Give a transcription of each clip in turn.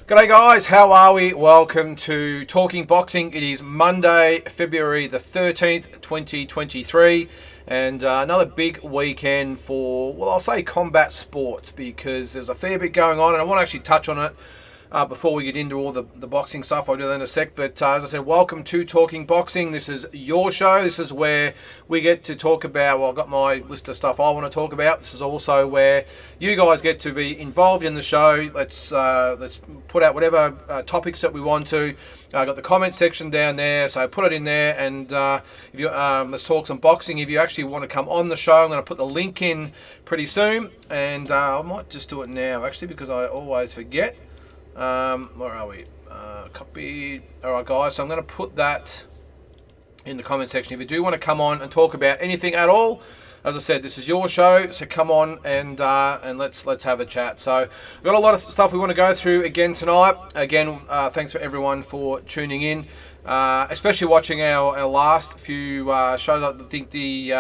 G'day guys, how are we? Welcome to Talking Boxing. It is Monday, February the 13th, 2023, and another big weekend for, well, I'll say combat sports, because there's a fair bit going on and I want to actually touch on it before we get into all the boxing stuff. I'll do that in a sec, but as I said, welcome to Talking Boxing. This is your show. This is where we get to talk about, well, I've got my list of stuff I want to talk about. This is also where you guys get to be involved in the show. Let's put out whatever topics that we want to. I've got the comment section down there, so put it in there, and if you let's talk some boxing. If you actually want to come on the show, I'm going to put the link in pretty soon, and I might just do it now, actually, because I always forget. Where are we? Copy. Alright guys, so I'm going to put that in the comment section. If you do want to come on and talk about anything at all, as I said, this is your show, so come on and let's have a chat. So we've got a lot of stuff we want to go through again tonight. Again, thanks for everyone for tuning in, especially watching our last few shows. I think the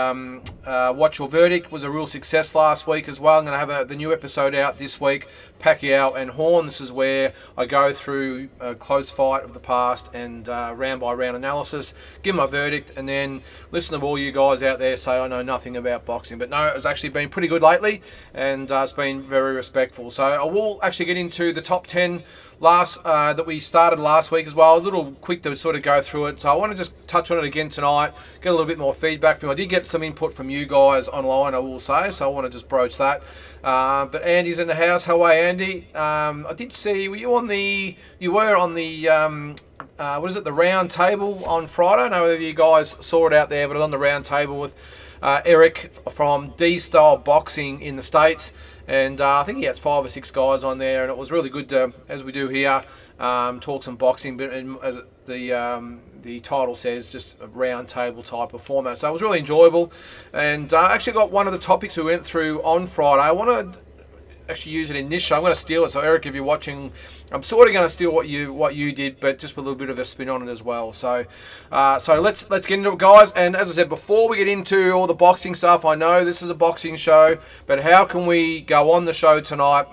Watch Your Verdict was a real success last week as well. I'm going to have the new episode out this week, Pacquiao and Horn. This is where I go through a close fight of the past and round by round analysis, give my verdict, and then listen to all you guys out there say I know nothing about boxing. But no, it's actually been pretty good lately, and it's been very respectful. So I will actually get into the top 10 that we started last week as well. I was a little quick to sort of go through it, so I want to just touch on it again tonight, get a little bit more feedback from you. I did get some input from you guys online, I will say, so I want to just broach that. But Andy's in the house. How are you, Andy? I did see, you were on the what is it, the round table on Friday? I don't know whether you guys saw it out there, but it was on the round table with Eric from D-Style Boxing in the States. And I think he has 5 or 6 guys on there, and it was really good to, as we do here, talk some boxing, but as the title says, just a round table type of format. So it was really enjoyable, and I actually got one of the topics we went through on Friday. I want to actually use it in this show. I'm going to steal it. So Eric, if you're watching, I'm sort of going to steal what you did, but just with a little bit of a spin on it as well. So let's get into it, guys. And as I said, before we get into all the boxing stuff, I know this is a boxing show, but how can we go on the show tonight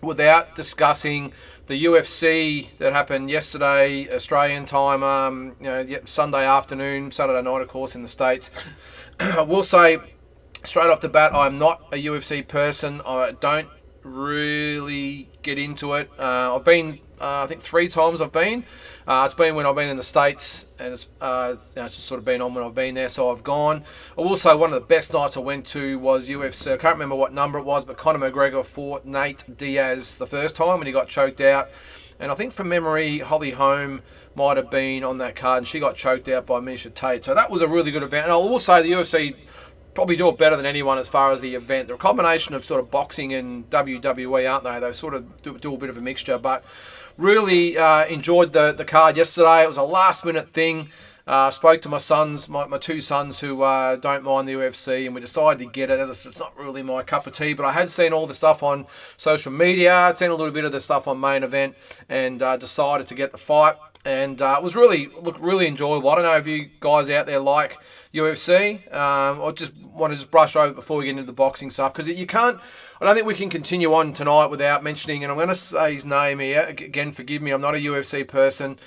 without discussing the UFC that happened yesterday, Australian time, Sunday afternoon, Saturday night, of course, in the States. I will say straight off the bat, I'm not a UFC person. I don't really get into it. I've been, I think 3 times I've been. It's been when I've been in the States, and it's just sort of been on when I've been there, so I've gone. I will say one of the best nights I went to was UFC. I can't remember what number it was, but Conor McGregor fought Nate Diaz the first time, and he got choked out. And I think from memory, Holly Holm might have been on that card, and she got choked out by Misha Tate. So that was a really good event. And I will say the UFC probably do it better than anyone as far as the event. They're a combination of sort of boxing and WWE, aren't they? They sort of do a bit of a mixture, but really enjoyed the card yesterday. It was a last-minute thing. Spoke to my sons, my 2 sons who don't mind the UFC, and we decided to get it. As I said, it's not really my cup of tea, but I had seen all the stuff on social media. I'd seen a little bit of the stuff on Main Event, and decided to get the fight. And it was really enjoyable. I don't know if you guys out there like UFC, or just want to just brush over before we get into the boxing stuff, because you can't. I don't think we can continue on tonight without mentioning, and I'm going to say his name here again. Forgive me, I'm not a UFC person.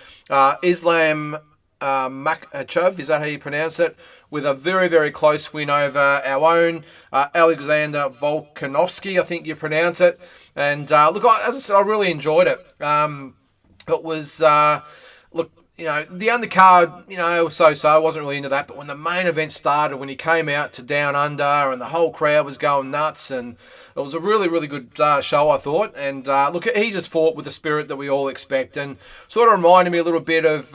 Islam Makhachev, is that how you pronounce it? With a very, very close win over our own Alexander Volkanovski, I think you pronounce it. And look, as I said, I really enjoyed it. It was the undercard, was so-so. I wasn't really into that. But when the main event started, when he came out to Down Under and the whole crowd was going nuts, and it was a really, really good show, I thought. And look, he just fought with the spirit that we all expect, and sort of reminded me a little bit of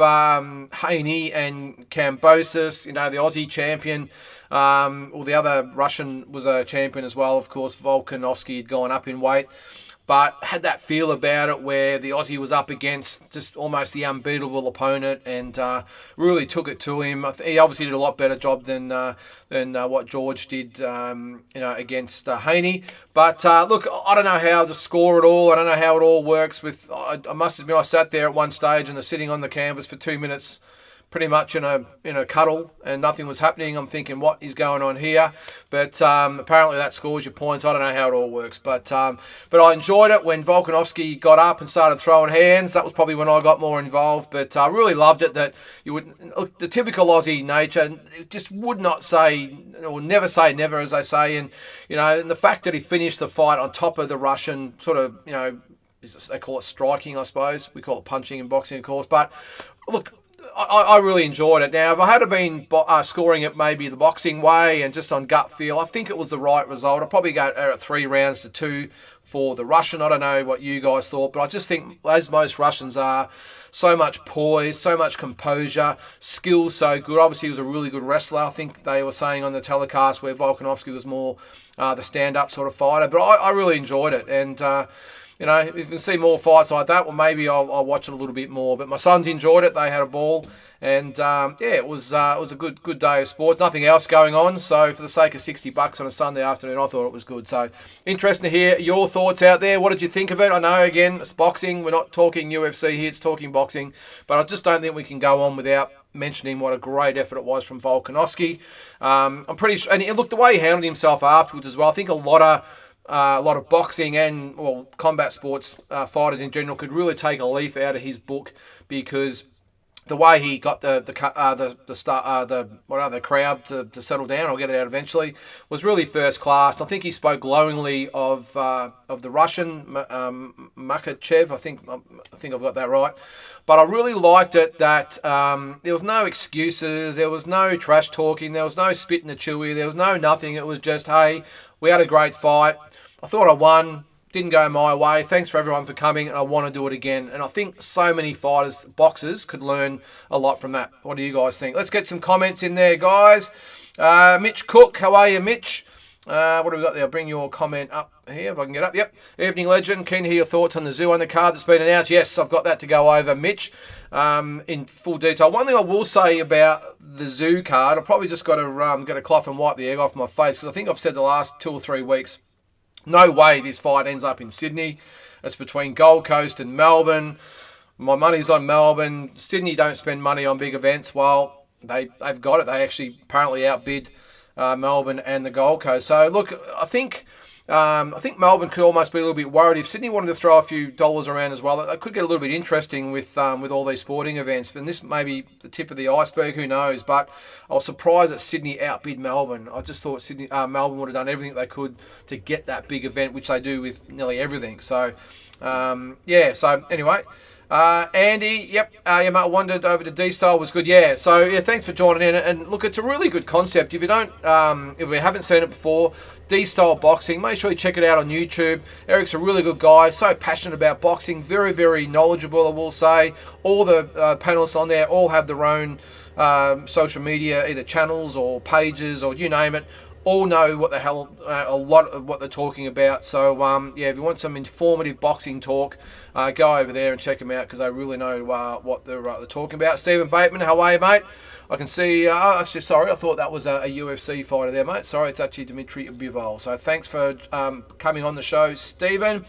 Haney and Kambosos, the Aussie champion. The other Russian was a champion as well, of course. Volkanovski had gone up in weight, but had that feel about it where the Aussie was up against just almost the unbeatable opponent, and really took it to him. He obviously did a lot better job than what George did, against Haney. But look, I don't know how to score it all. I don't know how it all works. I must admit, I sat there at one stage and they're sitting on the canvas for 2 minutes pretty much in a cuddle and nothing was happening. I'm thinking, what is going on here? But apparently that scores your points. I don't know how it all works, but I enjoyed it when Volkanovski got up and started throwing hands. That was probably when I got more involved. But I really loved it that you would look, the typical Aussie nature just would not say or never say never, as they say, and and the fact that he finished the fight on top of the Russian sort of they call it striking, I suppose. We call it punching in boxing, of course. But look, I really enjoyed it. Now, if I had been scoring it maybe the boxing way and just on gut feel, I think it was the right result. I'd probably go at 3-2 for the Russian. I don't know what you guys thought, but I just think, as most Russians are, so much poise, so much composure, skill so good. Obviously, he was a really good wrestler, I think they were saying on the telecast, where Volkanovski was more the stand-up sort of fighter. But I really enjoyed it. And if you can see more fights like that, well, maybe I'll watch it a little bit more. But my sons enjoyed it; they had a ball, and it was a good day of sports. Nothing else going on, so for the sake of $60 on a Sunday afternoon, I thought it was good. So interesting to hear your thoughts out there. What did you think of it? I know again it's boxing; we're not talking UFC here; it's talking boxing. But I just don't think we can go on without mentioning what a great effort it was from Volkanovski. I'm pretty sure, and look, the way he handled himself afterwards as well. I think a lot of boxing and combat sports fighters in general could really take a leaf out of his book, because the way he got the crowd to settle down or get it out eventually was really first class. And I think he spoke glowingly of the Russian Makachev. I think I've got that right. But I really liked it that there was no excuses, there was no trash talking, there was no spitting the chewy, there was no nothing. It was just, hey, we had a great fight. I thought I won. Didn't go my way. Thanks for everyone for coming, and I want to do it again. And I think so many boxers could learn a lot from that. What do you guys think? Let's get some comments in there, guys. Mitch Cook, how are you, Mitch? What have we got there? I'll bring your comment up here if I can get up. Yep. Evening Legend, keen to hear your thoughts on the Tszyu undercard that's been announced. Yes, I've got that to go over, Mitch, in full detail. One thing I will say about the Tszyu card, I've probably just got to get a cloth and wipe the egg off my face, because I think I've said the last 2 or 3 weeks, no way this fight ends up in Sydney. It's between Gold Coast and Melbourne. My money's on Melbourne. Sydney don't spend money on big events. Well, they've got it. They actually apparently outbid Melbourne and the Gold Coast. So look, I think Melbourne could almost be a little bit worried if Sydney wanted to throw a few dollars around as well. It could get a little bit interesting with all these sporting events. And this may be the tip of the iceberg. Who knows? But I was surprised that Sydney outbid Melbourne. I just thought Melbourne would have done everything they could to get that big event, which they do with nearly everything. So So anyway. Andy, yep, you might have wondered over to D-Style was good, yeah. So yeah, thanks for joining in. And look, it's a really good concept. If you haven't seen it before, D-Style Boxing, make sure you check it out on YouTube. Eric's a really good guy, so passionate about boxing, very, very knowledgeable, I will say. All the panelists on there all have their own social media, either channels or pages or you name it. All know what the hell, a lot of what they're talking about. So, if you want some informative boxing talk, go over there and check them out, because they really know what they're talking about. Stephen Bateman, how are you, mate? I can see, actually, sorry, I thought that was a UFC fighter there, mate. Sorry, it's actually Dmitry Bivol. So thanks for coming on the show, Stephen.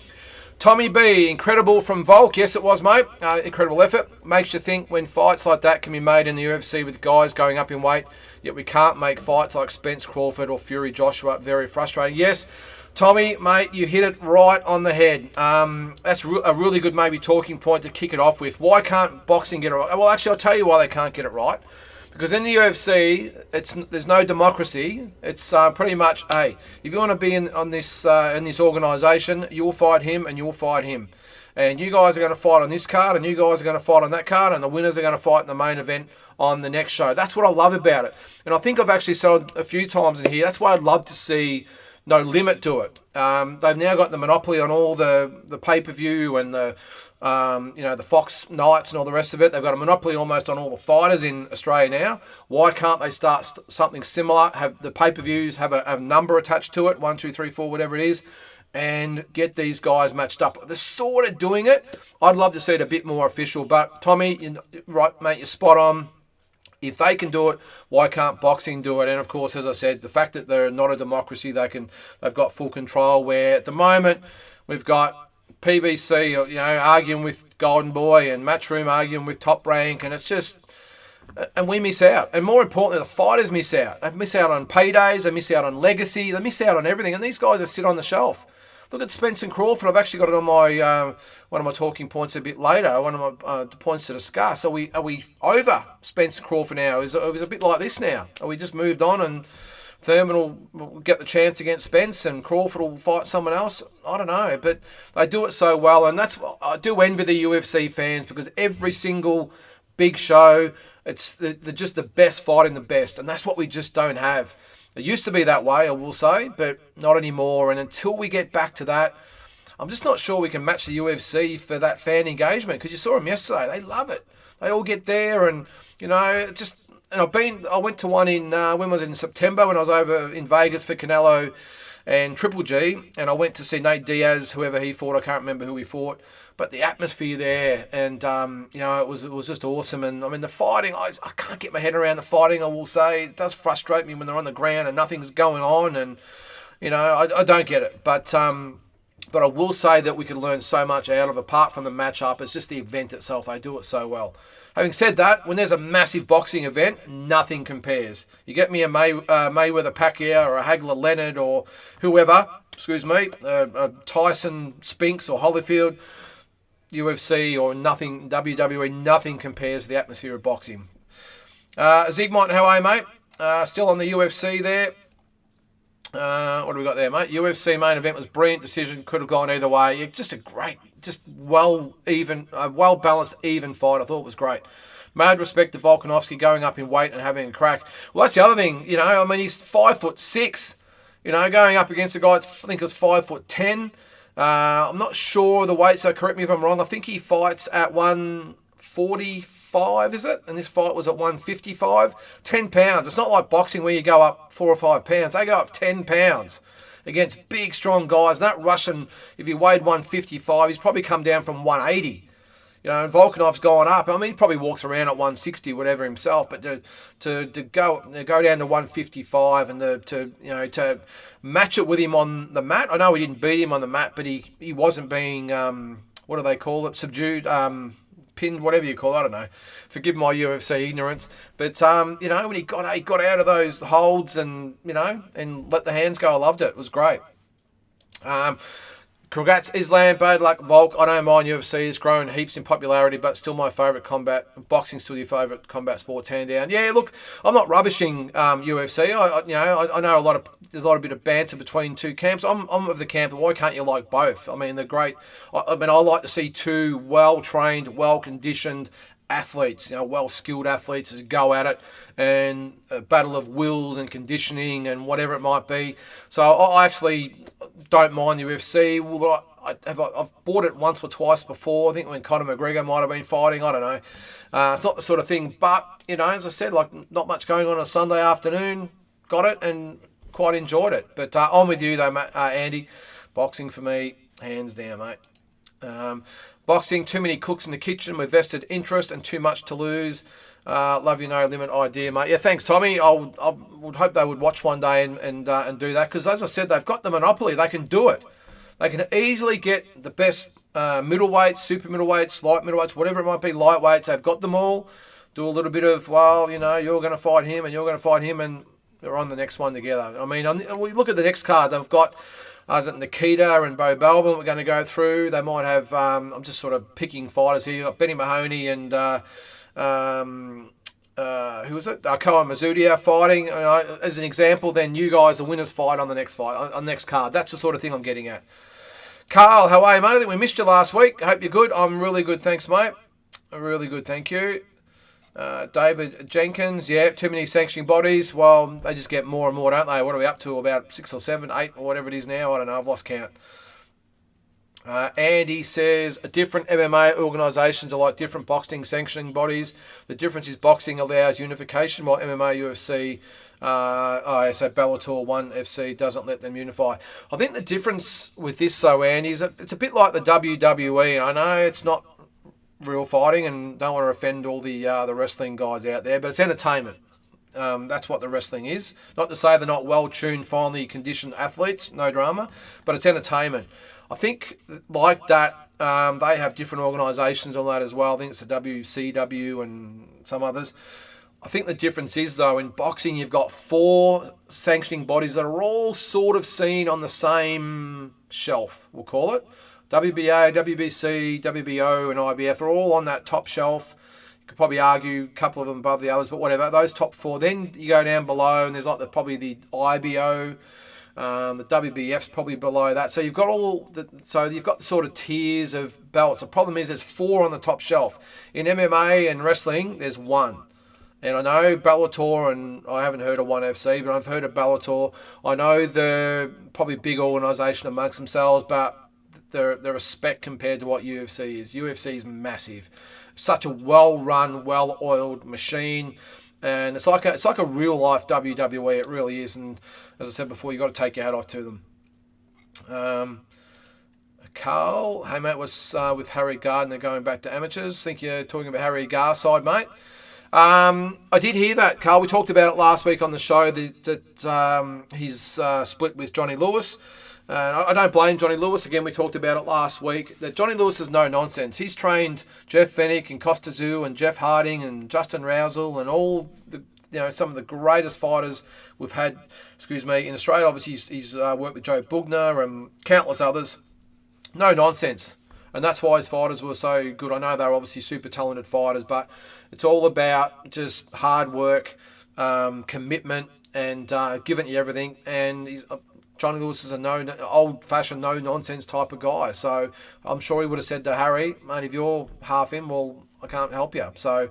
Tommy B, incredible from Volk. Yes, it was, mate. Incredible effort. Makes you think when fights like that can be made in the UFC with guys going up in weight, yet we can't make fights like Spence Crawford or Fury Joshua. Very frustrating. Yes, Tommy, mate, you hit it right on the head. That's a really good maybe talking point to kick it off with. Why can't boxing get it right? Well, actually, I'll tell you why they can't get it right. Because in the UFC, there's no democracy. It's pretty much, hey, if you want to be in this organisation, you'll fight him and you'll fight him. And you guys are going to fight on this card, and you guys are going to fight on that card, and the winners are going to fight in the main event on the next show. That's what I love about it. And I think I've actually said a few times in here, that's why I'd love to see no limit to it. They've now got the monopoly on all the pay-per-view and the Fox nights and all the rest of it. They've got a monopoly almost on all the fighters in Australia now. Why can't they start something similar? Have the pay-per-views have a number attached to it, 1, 2, 3, 4, whatever it is, and get these guys matched up. They're sort of doing it. I'd love to see it a bit more official. But Tommy, right, mate, you're spot on. If they can do it, why can't boxing do it? And of course, as I said, the fact that they're not a democracy, they've got full control. Where at the moment we've got PBC, arguing with Golden Boy and Matchroom arguing with Top Rank, and it's just and we miss out. And more importantly, the fighters miss out. They miss out on paydays. They miss out on legacy. They miss out on everything. And these guys are sit on the shelf. Look at Spence and Crawford. I've actually got it on my one of my talking points a bit later. One of my points to discuss. Are we over Spence and Crawford now? Is it a bit like this now? Are we just moved on and Thurman will get the chance against Spence and Crawford will fight someone else? I don't know, but they do it so well, and that's what I do envy the UFC fans, because every single big show, it's just the best fighting the best, and that's what we just don't have. It used to be that way, I will say, but not anymore. And until we get back to that, I'm just not sure we can match the UFC for that fan engagement, because you saw them yesterday. They love it. They all get there, and, you know, just... And I went to one in, when was it, in September, when I was over in Vegas for Canelo and Triple G, and I went to see Nate Diaz, whoever he fought. I can't remember who he fought, but the atmosphere there, and you know, it was just awesome. And I mean, the fighting, I can't get my head around the fighting. I will say it does frustrate me when they're on the ground and nothing's going on, and you know, I don't get it. But I will say that we can learn so much out of, apart from the matchup. It's just the event itself. They do it so well. Having said that, when there's a massive boxing event, nothing compares. You get me a Mayweather Pacquiao or a Hagler Leonard or whoever, a Tyson Spinks or Holyfield, UFC or nothing, WWE, nothing compares to the atmosphere of boxing. Zigmont, how are you, mate? Still on the UFC there. What do we got there, mate? UFC main event was brilliant. Decision could have gone either way. Just a great, well balanced, even fight. I thought it was great. Mad respect to Volkanovski going up in weight and having a crack. Well, that's the other thing. You know, I mean, he's 5'6". You know, going up against a guy that's, I think it was 5'10". I'm not sure the weight, so correct me if I'm wrong. I think he fights at 145, is it? And this fight was at 155. 10 pounds. It's not like boxing where you go up 4 or 5 pounds. They go up 10 pounds against big, strong guys. And that Russian, if he weighed 155, he's probably come down from 180. You know, and Volkanov's gone up. I mean, he probably walks around at 160, whatever himself. But to go down to 155 and to match it with him on the mat. I know he didn't beat him on the mat, but he wasn't being what do they call it? Subdued, pinned, whatever you call it. I don't know. Forgive my UFC ignorance. But you know, when he got out of those holds and and let the hands go, I loved it. It was great. Congrats, Islam, bad luck, Volk. I don't mind UFC. It's grown heaps in popularity, but still my favourite combat. Boxing's still your favourite combat sports, hand down. Yeah, look, I'm not rubbishing UFC. I know there's a lot of bit of banter between two camps. I'm of the camp, why can't you like both? I mean, they're great. I like to see two well-trained, well-conditioned athletes, well-skilled athletes, as go at it, and a battle of wills and conditioning and whatever it might be. So I actually don't mind the UFC. Well, I've bought it once or twice before. I think when Conor McGregor might have been fighting. I don't know. It's not the sort of thing. But as I said, like, not much going on a Sunday afternoon. Got it and quite enjoyed it. But I'm with you though, Andy. Boxing for me, hands down, mate. Boxing, too many cooks in the kitchen with vested interest and too much to lose. Love your no limit idea, mate. Yeah, thanks, Tommy. I would hope they would watch one day and do that, because as I said, they've got the monopoly. They can do it. They can easily get the best middleweights, super middleweights, light middleweights, whatever it might be, lightweights. They've got them all. Do a little bit of, you're going to fight him and you're going to fight him, and they're on the next one together. I mean, we look at the next card. They've got Nikita and Bo Belbin we're going to go through. They might have, I'm just sort of picking fighters here. You've got Benny Mahoney and who was it? Koa Mazudia fighting. As an example, then you guys, the winners fight on the next card. That's the sort of thing I'm getting at. Carl, how are you, mate? I think we missed you last week. I hope you're good. I'm really good, thanks, mate. Really good, thank you. David Jenkins, yeah, too many sanctioning bodies. Well, they just get more and more, don't they? What are we up to? About 6 or 7, 8, or whatever it is now. I don't know. I've lost count. Andy says different MMA organisations are like different boxing sanctioning bodies. The difference is boxing allows unification, while MMA, UFC, so Bellator, ONE FC doesn't let them unify. I think the difference with this, though, Andy, is it's a bit like the WWE. And I know it's not real fighting, and don't want to offend all the wrestling guys out there, but it's entertainment. That's what the wrestling is. Not to say they're not well-tuned, finely conditioned athletes, no drama, but it's entertainment. I think like that, they have different organisations on that as well. I think it's the WCW and some others. I think the difference is, though, in boxing, you've got 4 sanctioning bodies that are all sort of seen on the same shelf, we'll call it. WBA, WBC, WBO, and IBF are all on that top shelf. You could probably argue a couple of them above the others, but whatever. Those top 4. Then you go down below, and there's like probably the IBO. The WBF's probably below that. So you've got you've got the sort of tiers of belts. The problem is there's 4 on the top shelf. In MMA and wrestling, there's 1. And I know Bellator, and I haven't heard of ONE FC, but I've heard of Bellator. I know they're probably a big organisation amongst themselves, but they're a speck compared to what UFC is. UFC is massive. Such a well-run, well-oiled machine. And it's like a real-life WWE. It really is. And as I said before, you've got to take your hat off to them. Carl, hey, mate, was with Harry Gardner going back to amateurs. I think you're talking about Harry Garside, mate. I did hear that, Carl. We talked about it last week on the show that he's split with Johnny Lewis. I don't blame Johnny Lewis. Again, we talked about it last week. That Johnny Lewis is no nonsense. He's trained Jeff Fennick and Costa Tszyu and Jeff Harding and Justin Rousel and all some of the greatest fighters we've had. In Australia. Obviously, he's worked with Joe Bugner and countless others. No nonsense. And that's why his fighters were so good. I know they're obviously super talented fighters, but it's all about just hard work, commitment, and giving you everything. And Johnny Lewis is an old-fashioned, no-nonsense type of guy. So I'm sure he would have said to Harry, mate, if you're half in, well, I can't help you. So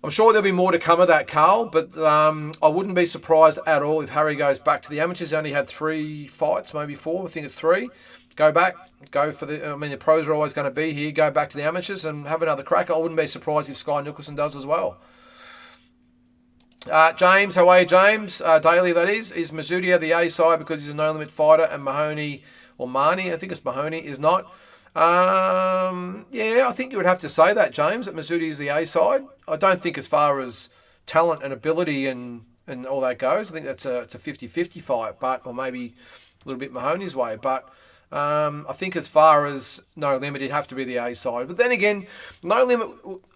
I'm sure there'll be more to come of that, Carl, but I wouldn't be surprised at all if Harry goes back to the amateurs. He only had 3 fights, maybe 4. I think it's 3. Go back, the pros are always going to be here. Go back to the amateurs and have another crack. I wouldn't be surprised if Sky Nicholson does as well. James, how are you, James? Daily, that is. Is Mazzudia the A side because he's a no limit fighter and Mahoney, or Marnie, I think it's Mahoney, is not? Yeah, I think you would have to say that, James, that Mazzudia is the A side. I don't think as far as talent and ability and all that goes. I think it's a 50-50 fight, or maybe a little bit Mahoney's way, but I think as far as No Limit, it'd have to be the A side. But then again, No Limit,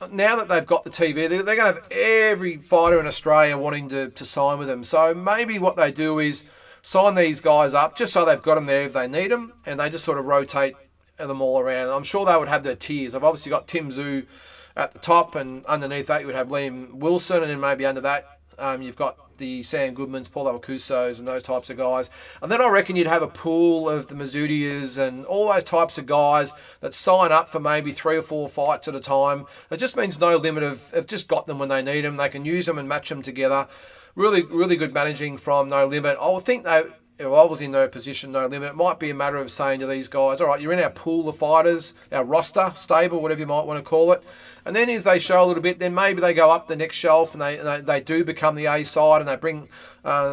now that they've got the TV, they're going to have every fighter in Australia wanting to sign with them. So maybe what they do is sign these guys up just so they've got them there if they need them, and they just sort of rotate them all around. I'm sure they would have their tiers. I've obviously got Tim Tszyu at the top, and underneath that you would have Liam Wilson, and then maybe under that you've got the Sam Goodmans, Paul Alcusos, and those types of guys. And then I reckon you'd have a pool of the Mazzudias and all those types of guys that sign up for maybe 3 or 4 fights at a time. It just means No Limit have just got them when they need them. They can use them and match them together. Really, really good managing from No Limit. I would think they, if I was in their position, No Limit, it might be a matter of saying to these guys, all right, you're in our pool of fighters, our roster, stable, whatever you might want to call it. And then if they show a little bit, then maybe they go up the next shelf and they do become the A side, and they bring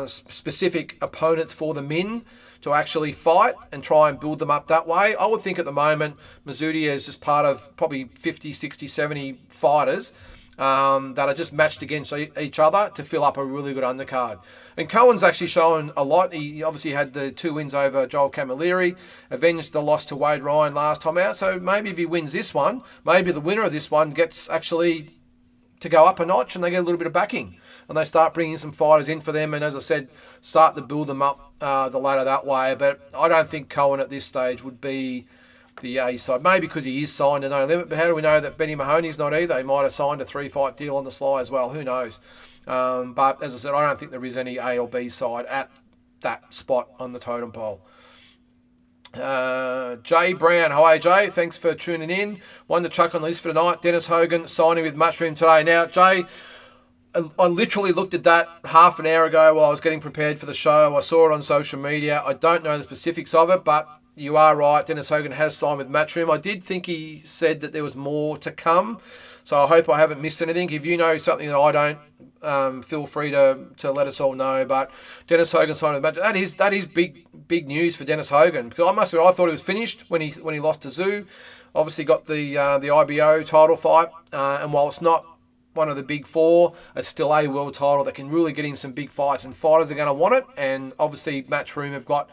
specific opponents for them in to actually fight and try and build them up that way. I would think at the moment, Mazzudia is just part of probably 50, 60, 70 fighters that are just matched against each other to fill up a really good undercard. And Cohen's actually shown a lot. He obviously had the 2 wins over Joel Camilleri, avenged the loss to Wade Ryan last time out. So maybe if he wins this one, maybe the winner of this one gets actually to go up a notch and they get a little bit of backing. And they start bringing some fighters in for them. And as I said, start to build them up the ladder that way. But I don't think Cohen at this stage would be the A side. Maybe because he is signed to No Limit. But how do we know that Benny Mahoney's not either? He might have signed a 3-fight deal on the sly as well. Who knows? But as I said, I don't think there is any A or B side at that spot on the totem pole. Jay Brown, hi Jay, thanks for tuning in. One to chuck on the list for tonight. Dennis Hogan signing with Matchroom today. Now, Jay, I literally looked at that half an hour ago while I was getting prepared for the show. I saw it on social media. I don't know the specifics of it, but you are right. Dennis Hogan has signed with Matchroom. I did think he said that there was more to come, so I hope I haven't missed anything. If you know something that I don't, feel free to let us all know. But Dennis Hogan signed with Matchroom. That is big news for Dennis Hogan, because I must admit, I thought he was finished when he lost to Tszyu. Obviously got the IBO title fight, and while it's not one of the big 4, it's still a world title that can really get him some big fights, and fighters are going to want it. And obviously Matchroom have got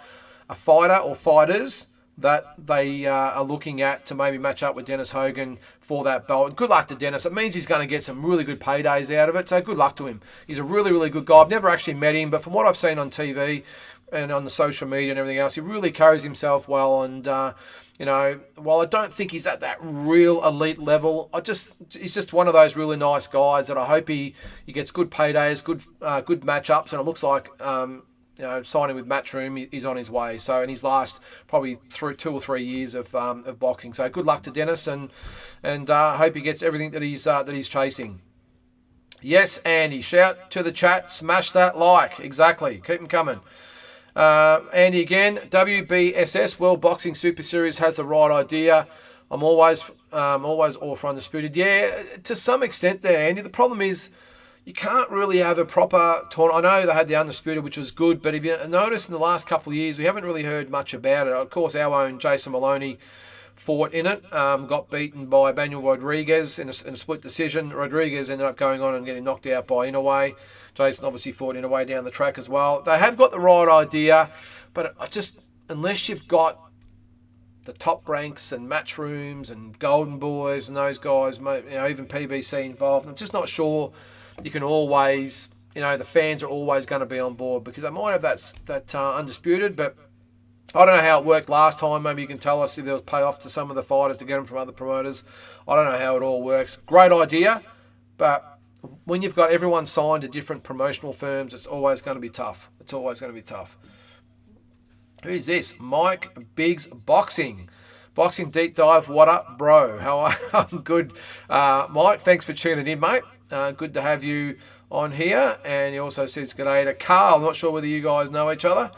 a fighter or fighters that they are looking at to maybe match up with Dennis Hogan for that belt. Good luck to Dennis. It means he's going to get some really good paydays out of it, so good luck to him. He's a really, really good guy. I've never actually met him, but from what I've seen on TV and on the social media and everything else, he really carries himself well. And, while I don't think he's at that real elite level, he's just one of those really nice guys that I hope he gets good paydays, good matchups, and it looks like signing with Matchroom, he's on his way. So in his last probably 2 or 3 years of boxing. So good luck to Dennis, and hope he gets everything that he's chasing. Yes, Andy, shout to the chat, smash that like. Exactly, keep them coming. Andy again, WBSS World Boxing Super Series has the right idea. I'm always all for Undisputed. Yeah, to some extent there, Andy. The problem is, you can't really have a proper tournament. I know they had the Undisputed, which was good, but if you notice in the last couple of years, we haven't really heard much about it. Of course, our own Jason Maloney fought in it, got beaten by Manuel Rodriguez in a split decision. Rodriguez ended up going on and getting knocked out by Inoue. Jason obviously fought Inoue down the track as well. They have got the right idea, but unless you've got the top ranks and Matchrooms and Golden Boys and those guys, even PBC involved, I'm just not sure you can always, the fans are always going to be on board, because they might have that Undisputed, but I don't know how it worked last time. Maybe you can tell us if there was payoff to some of the fighters to get them from other promoters. I don't know how it all works. Great idea, but when you've got everyone signed to different promotional firms, it's always going to be tough. It's always going to be tough. Who's this? Mike Biggs Boxing. Boxing Deep Dive. What up, bro? How are you? I'm good. Mike, thanks for tuning in, mate. Good to have you on here. And he also says g'day to Carl. I'm not sure whether you guys know each other.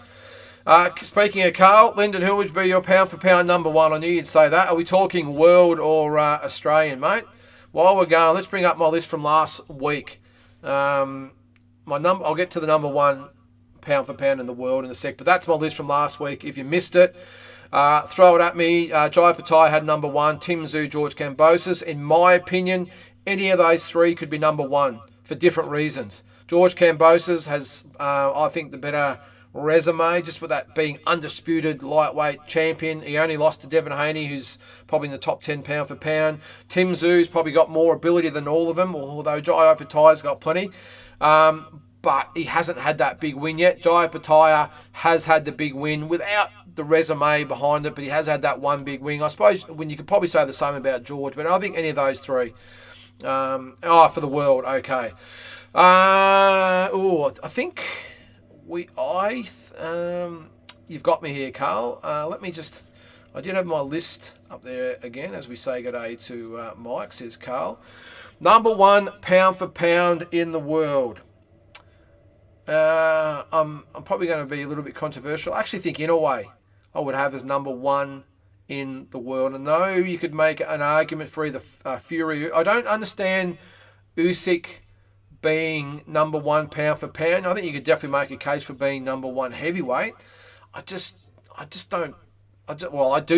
Speaking of Carl, Lyndon, who would be your pound for pound number one? I knew you'd say that. Are we talking world or Australian, mate? While we're going, let's bring up my list from last week. I'll get to the number one pound for pound in the world in a sec, but that's my list from last week. If you missed it, throw it at me. Jai Patai had number one. Tim Tszyu, George Kambosos. In my opinion, any of those three could be number one for different reasons. George Kambosos has, I think, the better resume, just with that being undisputed lightweight champion. He only lost to Devin Haney, who's probably in the top 10 pound for pound. Tim Tszyu's probably got more ability than all of them, although Jai Patai's got plenty. But he hasn't had that big win yet. Jai Patai has had the big win without the resume behind it, but he has had that one big win. I suppose when you could probably say the same about George, but I think any of those three. For the world, okay. I think you've got me here, Carl. I did have my list up there again, as we say g'day to Mike, says Carl. Number one pound for pound in the world. I'm probably going to be a little bit controversial. I actually think Inoue I would have as number one in the world. And though you could make an argument for either Fury, I don't understand Usyk being number one pound for pound. I think you could definitely make a case for being number one heavyweight. I do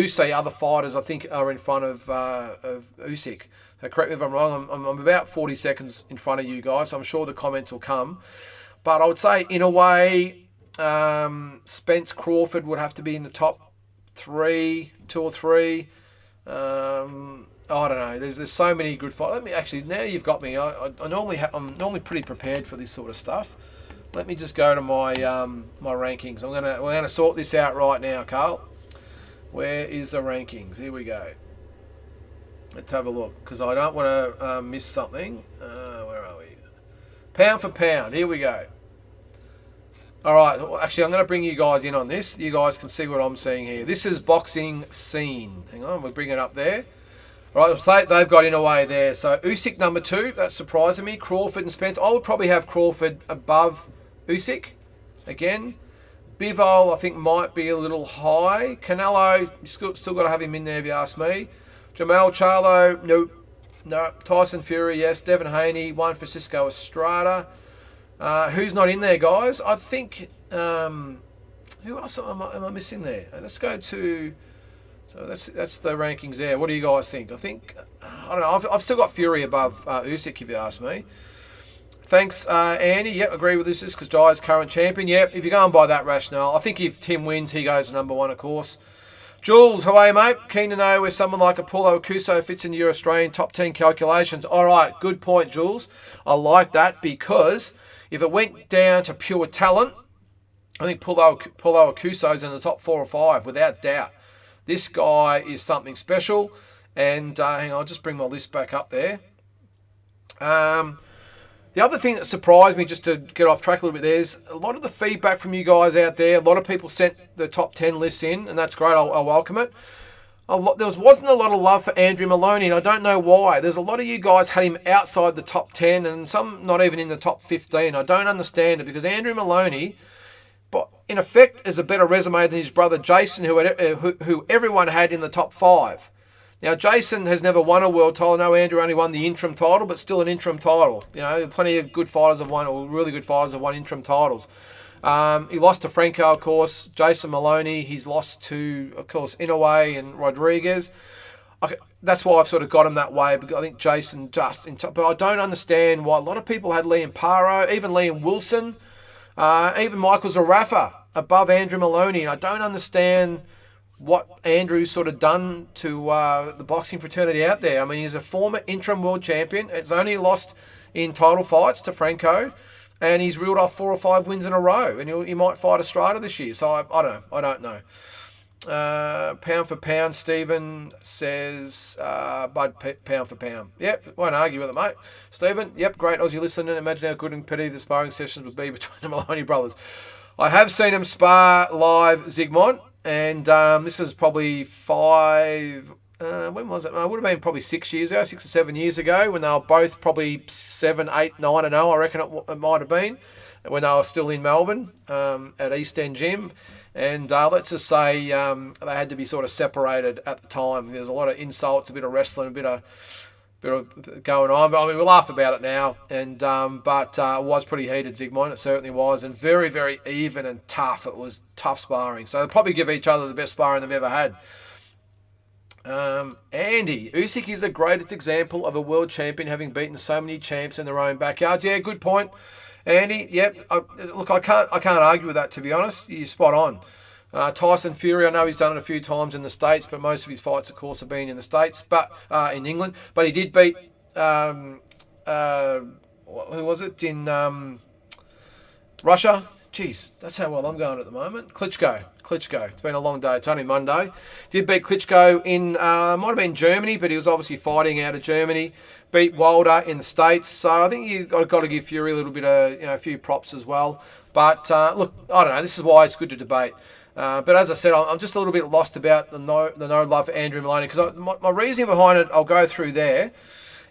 see other fighters I think are in front of Usyk. So correct me if I'm wrong. I'm about 40 seconds in front of you guys. So I'm sure the comments will come. But I would say in a way, Spence Crawford would have to be in the top 2 or 3. I don't know. There's so many good fights. Let me actually. Now you've got me. I'm normally pretty prepared for this sort of stuff. Let me just go to my my rankings. We're gonna sort this out right now, Carl. Where is the rankings? Here we go. Let's have a look, because I don't want to miss something. Where are we? Pound for pound. Here we go. All right. Well, actually, I'm going to bring you guys in on this. You guys can see what I'm seeing here. This is Boxing Scene. Hang on. We'll bring it up there. All right. So they've got Inoue there. So Usyk number 2. That's surprising me. Crawford and Spence. I would probably have Crawford above Usyk. Again. Bivol, I think, might be a little high. Canelo, still got to have him in there if you ask me. Jamal Charlo, nope. No. Tyson Fury, yes. Devin Haney, Juan Francisco Estrada. Who's not in there, guys? I think, who else am I missing there? Let's go to, so that's the rankings there. What do you guys think? I don't know. I've still got Fury above Usyk, if you ask me. Thanks, Andy. Yep, agree with this because Jai's current champion. Yep, if you're going by that rationale, I think if Tim wins, he goes to number 1, of course. Jules, how are you, mate? Keen to know where someone like Apollo Kuso fits in your Australian top 10 calculations. All right, good point, Jules. I like that because if it went down to pure talent, I think Paulo Kuso's in the top 4 or 5, without doubt. This guy is something special. And hang on, I'll just bring my list back up there. The other thing that surprised me, just to get off track a little bit, there's a lot of the feedback from you guys out there. A lot of people sent the top 10 lists in, and that's great. I'll welcome it. There wasn't a lot of love for Andrew Maloney, and I don't know why. There's a lot of you guys had him outside the top 10, and some not even in the top 15. I don't understand it, because Andrew Maloney, but in effect, has a better resume than his brother Jason, who everyone had in the top 5. Now, Jason has never won a world title. I know Andrew only won the interim title, but still an interim title. You know, plenty of good fighters have won, or really good fighters have won interim titles. He lost to Franco, of course. Jason Maloney, he's lost to, of course, Inoue and Rodriguez. That's why I've sort of got him that way, because I think Jason just... But I don't understand why a lot of people had Liam Paro, even Liam Wilson, even Michael Zarafa above Andrew Maloney. And I don't understand what Andrew's sort of done to the boxing fraternity out there. I mean, he's a former interim world champion. It's only lost in title fights to Franco, and he's reeled off 4 or 5 wins in a row, and he might fight Estrada this year. So I don't know. Pound for pound, Stephen says, Bud, pound for pound. Yep, won't argue with it, mate. Stephen, yep, great Aussie listening. Imagine how good and competitive the sparring sessions would be between the Maloney brothers. I have seen him spar live, Zygmunt. And this is probably 5, when was it? It would have been probably 6 years ago, 6 or 7 years ago, when they were both probably 7, 8, 9-0, I reckon it might have been, when they were still in Melbourne at East End Gym. And let's just say they had to be sort of separated at the time. There was a lot of insults, a bit of wrestling, a bit of going on, but I mean, we laugh about it now, and but it was pretty heated, Zygmunt, it certainly was, and very, very even and tough. It was tough sparring, so they'll probably give each other the best sparring they've ever had. Andy, Usyk is the greatest example of a world champion having beaten so many champs in their own backyards. Yeah, good point, Andy. Yep, look, I can't argue with that, to be honest. You're spot on. Tyson Fury, I know he's done it a few times in the States, but most of his fights, of course, have been in the States, but in England. But he did beat, who was it, in Russia? Jeez, that's how well I'm going at the moment. Klitschko. It's been a long day. It's only Monday. Did beat Klitschko in, might have been Germany, but he was obviously fighting out of Germany. Beat Wilder in the States. So I think you've got to give Fury a little bit of, a few props as well. But look, I don't know. This is why it's good to debate. But as I said, I'm just a little bit lost about the no love for Andrew Maloney, because my reasoning behind it, I'll go through there,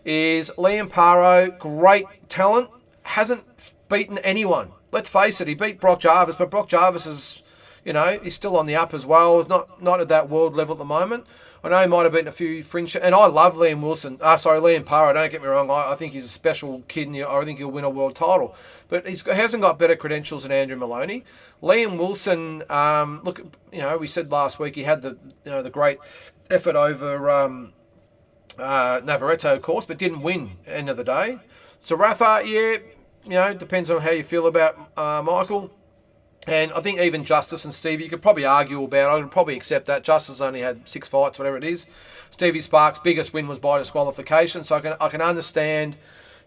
is Liam Paro, great talent, hasn't beaten anyone. Let's face it, he beat Brock Jarvis, but Brock Jarvis is, he's still on the up as well. He's not at that world level at the moment. I know he might have beaten a few fringe, and I love Liam Paro, don't get me wrong. I think he's a special kid, and I think he'll win a world title. But he hasn't got better credentials than Andrew Maloney. Liam Wilson, look, we said last week he had the great effort over Navarrete, of course, but didn't win at the end of the day. So Rafa, yeah, depends on how you feel about Michael. And I think even Justice and Stevie, you could probably argue about. I would probably accept that. Justice only had 6 fights, whatever it is. Stevie Sparks' biggest win was by disqualification, so I can understand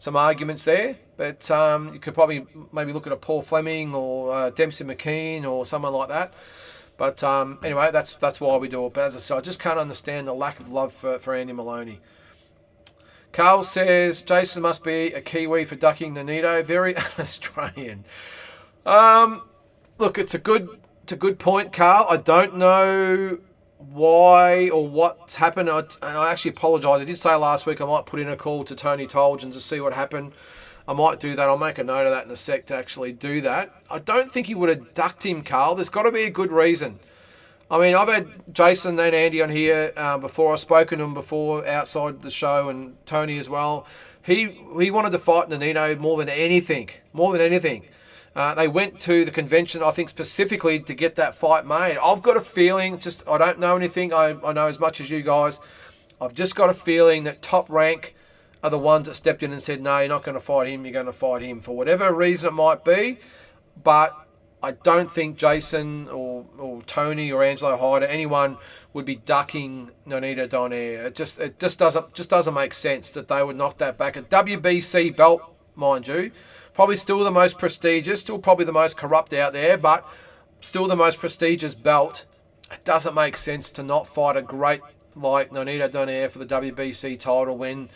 some arguments there. But you could probably maybe look at a Paul Fleming or Dempsey McKean or someone like that. But anyway, that's why we do it. But as I said, I just can't understand the lack of love for Andy Maloney. Carl says Jason must be a Kiwi for ducking the Nito. Very Australian. Look, it's a good point, Carl. I don't know why or what's happened, and I actually apologise. I did say last week I might put in a call to Tony Toljan to see what happened. I might do that. I'll make a note of that in a sec to actually do that. I don't think he would have ducked him, Carl. There's got to be a good reason. I mean, I've had Jason and Andy on here before. I've spoken to him before outside the show, and Tony as well. He wanted to fight Nonito more than anything. They went to the convention, I think, specifically to get that fight made. I've got a feeling, I don't know anything. I know as much as you guys. I've just got a feeling that Top Rank are the ones that stepped in and said, no, you're not going to fight him. You're going to fight him for whatever reason it might be. But I don't think Jason or Tony or Angelo Hyder, anyone would be ducking Nonito Donaire. It just doesn't make sense that they would knock that back. A WBC belt, mind you, probably still the most prestigious, still probably the most corrupt out there, but still the most prestigious belt. It doesn't make sense to not fight a great like Nonito Donaire for the WBC title when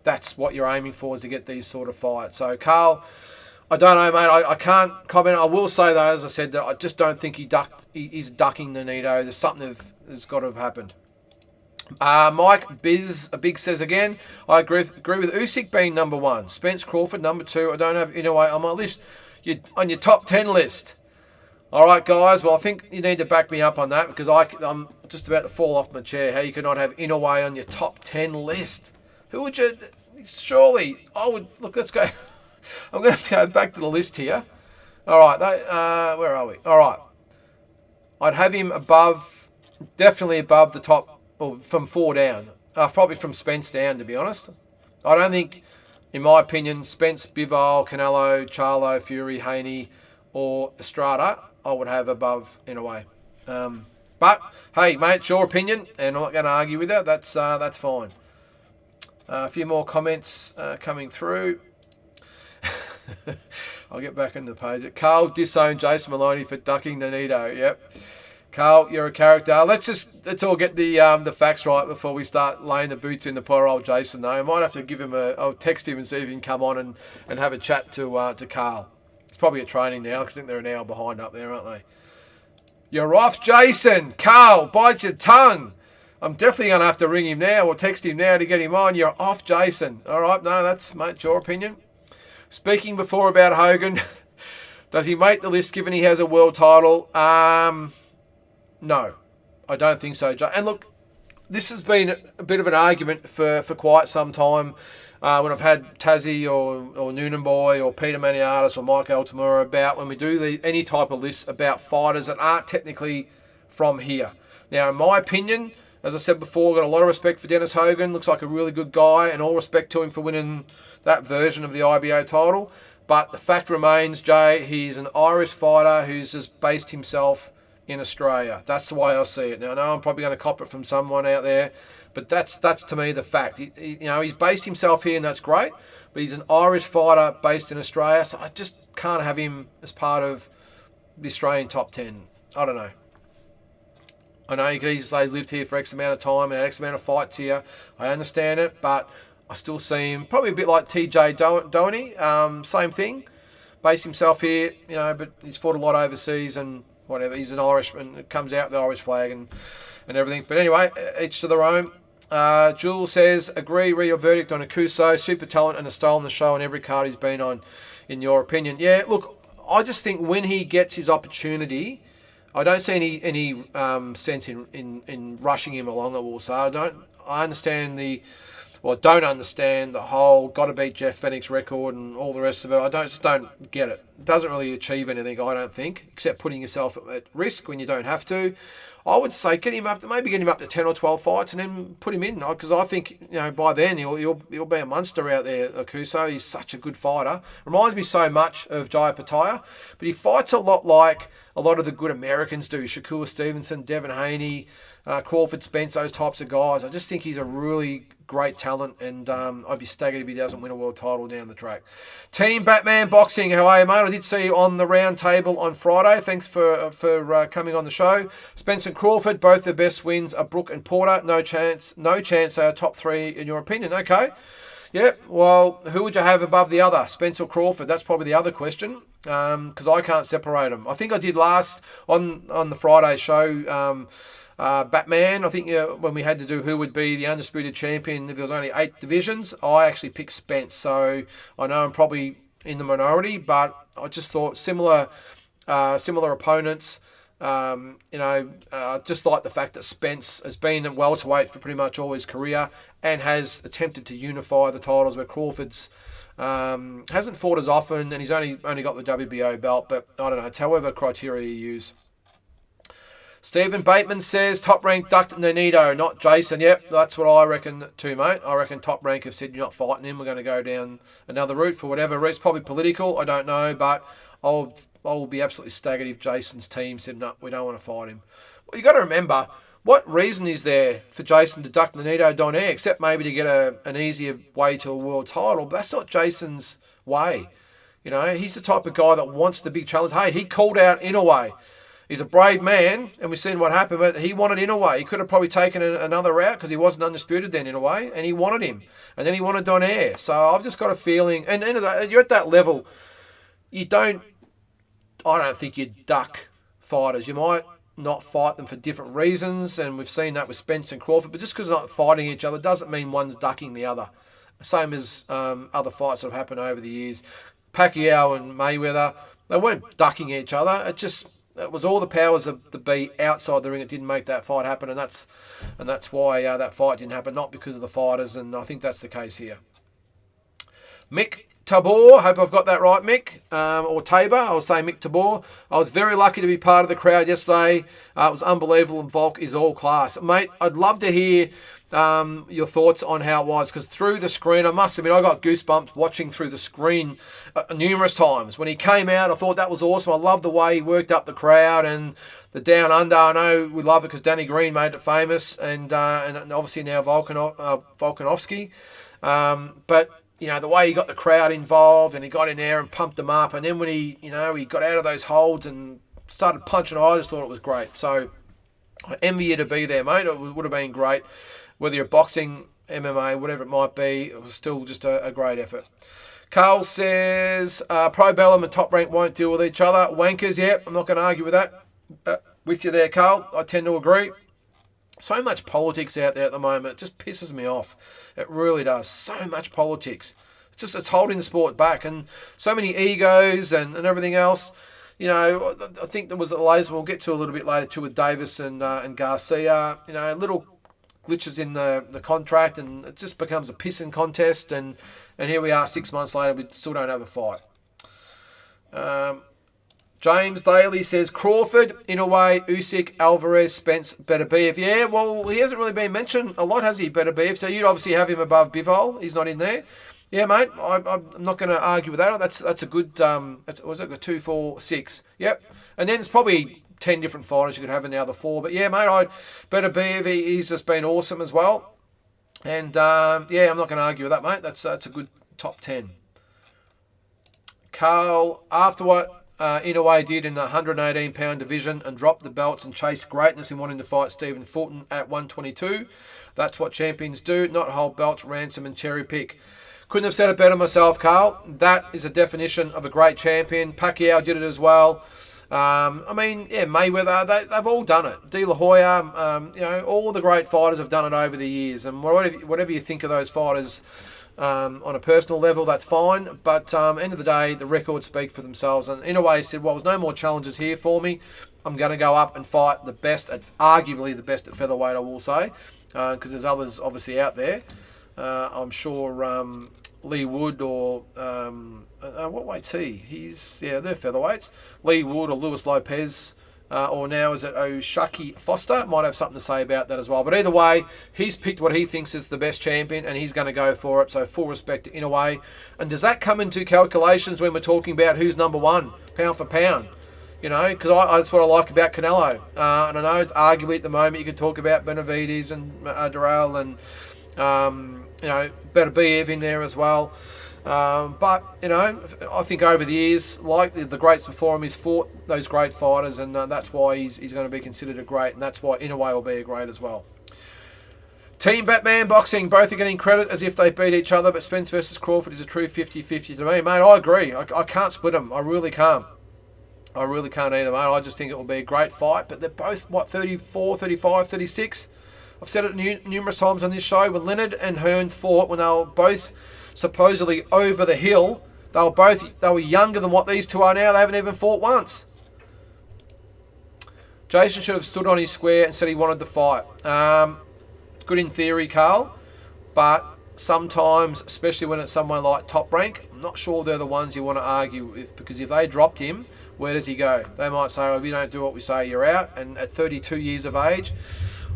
that's what you're aiming for, is to get these sort of fights. So Carl, I don't know, mate. I can't comment. I will say, though, as I said, that I just don't think he's ducking Nonito. There's something that's got to have happened. Mike Big says again, I agree with Usyk being number 1. Spence Crawford, number 2. I don't have Inoue on my list. You're on your top 10 list. All right, guys. Well, I think you need to back me up on that, because I'm just about to fall off my chair. How you could not have Inoue on your top 10 list? Who would you... Surely, I would... Look, let's go... I'm going to have to go back to the list here. All right, where are we? All right. I'd have him definitely above the top, or from 4 down. Probably from Spence down, to be honest. I don't think, in my opinion, Spence, Bivol, Canelo, Charlo, Fury, Haney, or Estrada, I would have above in a way. But, hey, mate, it's your opinion, and I'm not going to argue with that. That's fine. A few more comments coming through. I'll get back in the page. Carl disowned Jason Maloney for ducking Nonito. Yep. Carl, you're a character. Let's all get the facts right before we start laying the boots in the poor old Jason, though. I might have to give him I'll text him and see if he can come on and have a chat to Carl. It's probably at training now, because I think they're an hour behind up there, aren't they? You're off, Jason. Carl, bite your tongue. I'm definitely going to have to ring him now or text him now to get him on. You're off, Jason. All right, no, that's, mate, your opinion. Speaking before about Hogan, does he make the list given he has a world title? No, I don't think so. And look, this has been a bit of an argument for quite some time when I've had Tazzy or Noonan Boy or Peter Maniatis or Mike Altamura about when we do any type of lists about fighters that aren't technically from here. Now, in my opinion, as I said before, I've got a lot of respect for Dennis Hogan. Looks like a really good guy, and all respect to him for winning that version of the IBO title. But the fact remains, Jay, he's an Irish fighter who's just based himself in Australia. That's the way I see it. Now, I know I'm probably going to cop it from someone out there, but that's to me the fact. He's based himself here, and that's great. But he's an Irish fighter based in Australia, so I just can't have him as part of the Australian top 10. I don't know. I know you could easily say he's lived here for X amount of time and had X amount of fights here. I understand it, but I still see him probably a bit like TJ Doheny. Same thing. Based himself here, but he's fought a lot overseas and whatever. He's an Irishman. It comes out the Irish flag and everything. But anyway, each to their own. Jules says, agree, read your verdict on Akuso. Super talent and has stolen the show on every card he's been on, in your opinion. Yeah, look, I just think when he gets his opportunity, I don't see any sense in rushing him along, I will say. I don't understand the whole got to beat Jeff Fennick's record and all the rest of it. I just don't get it. It doesn't really achieve anything, I don't think, except putting yourself at risk when you don't have to. I would say get him up to 10 or 12 fights and then put him in, because I think by then he'll be a monster out there. Akuso, he's such a good fighter. Reminds me so much of Jaya Pataya, but he fights a lot like a lot of the good Americans do. Shakur Stevenson, Devin Haney, Crawford, Spence, those types of guys. I just think he's a really great talent, and I'd be staggered if he doesn't win a world title down the track. Team Batman Boxing, how are you, mate? I did see you on the round table on Friday. Thanks for coming on the show. Spence and Crawford, both the best wins are Brook and Porter. No chance they are top 3 in your opinion. Okay. Yeah, well, who would you have above the other, Spence or Crawford? That's probably the other question, because I can't separate them. I think I did last on the Friday show, Batman. I think when we had to do who would be the undisputed champion if there was only 8 divisions, I actually picked Spence. So I know I'm probably in the minority, but I just thought similar opponents. Just like the fact that Spence has been at welterweight for pretty much all his career and has attempted to unify the titles, where Crawford's hasn't fought as often and he's only got the WBO belt. But I don't know, it's however criteria you use. Stephen Bateman says top rank ducked Nonito, not Jason. Yep, that's what I reckon too, mate. I reckon top rank have said you're not fighting him. We're going to go down another route for whatever route. It's probably political. I don't know, but I'll I will be absolutely staggered if Jason's team said, no, we don't want to fight him. Well, you got to remember, what reason is there for Jason to duck Nonito Donaire, except maybe to get an easier way to a world title? But that's not Jason's way. You know, he's the type of guy that wants the big challenge. Hey, he called out Inoue. He's a brave man, and we've seen what happened, but he wanted Inoue. He could have probably taken another route because he wasn't undisputed then in a way, and he wanted him. And then he wanted Donaire. So I've just got a feeling, and you're at that level, I don't think you duck fighters. You might not fight them for different reasons, and we've seen that with Spence and Crawford, but just because they're not fighting each other doesn't mean one's ducking the other. Same as other fights that have happened over the years. Pacquiao and Mayweather, they weren't ducking each other. It was all the powers of the be outside the ring that didn't make that fight happen, and that's why that fight didn't happen, not because of the fighters, and I think that's the case here. Mick Tabor, hope I've got that right, Mick, or Tabor, I'll say Mick Tabor. I was very lucky to be part of the crowd yesterday. It was unbelievable, and Volk is all class. Mate, I'd love to hear your thoughts on how it was, because through the screen, I must admit, I got goosebumps watching through the screen numerous times. When he came out, I thought that was awesome. I love the way he worked up the crowd and the down under. I know we love it because Danny Green made it famous, and obviously now Volkanovski. But you know, the way he got the crowd involved and he got in there and pumped them up, and then when he got out of those holds and started punching, I just thought it was great. So I envy you to be there, mate. It would have been great. Whether you're boxing, MMA, whatever it might be, it was still just a great effort. Carl says, Pro Bellum and Top Rank won't deal with each other. Wankers, yeah, I'm not going to argue with that. With you there, Carl. I tend to agree. So much politics out there at the moment. It just pisses me off. It really does. So much politics. It's holding the sport back. And so many egos and everything else. You know, I think there was a latest, we'll get to a little bit later too, with Davis and Garcia. You know, little glitches in the contract, and it just becomes a pissing contest, and here we are 6 months later, we still don't have a fight. James Daly says, Crawford, Inoue, Usyk, Alvarez, Spence, Beterbiev. Yeah, well, he hasn't really been mentioned a lot, has he, Beterbiev? So you'd obviously have him above Bivol. He's not in there. Yeah, mate, I'm not going to argue with that. That's a good, was it a 2, 4, 6? Yep. And then it's probably 10 different fighters you could have in the other 4. But yeah, mate, Beterbiev, he's just been awesome as well. And yeah, I'm not going to argue with that, mate. That's a good top 10. Carl, after what Inoue did in the 118-pound division and dropped the belts and chased greatness in wanting to fight Stephen Fulton at 122, that's what champions do, not hold belts, ransom and cherry pick. Couldn't have said it better myself, Carl. That is a definition of a great champion. Pacquiao did it as well. I mean, yeah, Mayweather, they've all done it. De La Hoya, you know, all the great fighters have done it over the years. And whatever you think of those fighters on a personal level, that's fine. But end of the day, the records speak for themselves. And in a way, he said, well, there's no more challenges here for me. I'm going to go up and fight the best, arguably the best at featherweight, I will say, because there's others obviously out there. I'm sure Lee Wood or what weight's he? They're featherweights. Lee Wood or Luis Lopez, or now is it O'Shaquie Foster? Might have something to say about that as well. But either way, he's picked what he thinks is the best champion, and he's going to go for it. So full respect to Inoue. And does that come into calculations when we're talking about who's number one, pound for pound? You know, because that's what I like about Canelo. And I know it's arguably at the moment you could talk about Benavidez and Durrell and you know, Beterbiev in there as well. But, you know, I think over the years, like the greats before him, he's fought those great fighters, and that's why he's going to be considered a great, and that's why Inoue will be a great as well. Team Batman Boxing, both are getting credit as if they beat each other, but Spence versus Crawford is a true 50-50 to me. Mate, I agree. I can't split them. I really can't. I really can't either, mate. I just think it will be a great fight, but they're both, 34, 35, 36? I've said it numerous times on this show. When Leonard and Hearn fought, when they were both supposedly over the hill, they were younger than what these two are now. They haven't even fought once. Jason should have stood on his square and said he wanted the fight. It's good in theory, Carl, but sometimes, especially when it's someone like Top Rank, I'm not sure they're the ones you want to argue with, because if they dropped him, where does he go? They might say, well, if you don't do what we say, you're out. And at 32 years of age,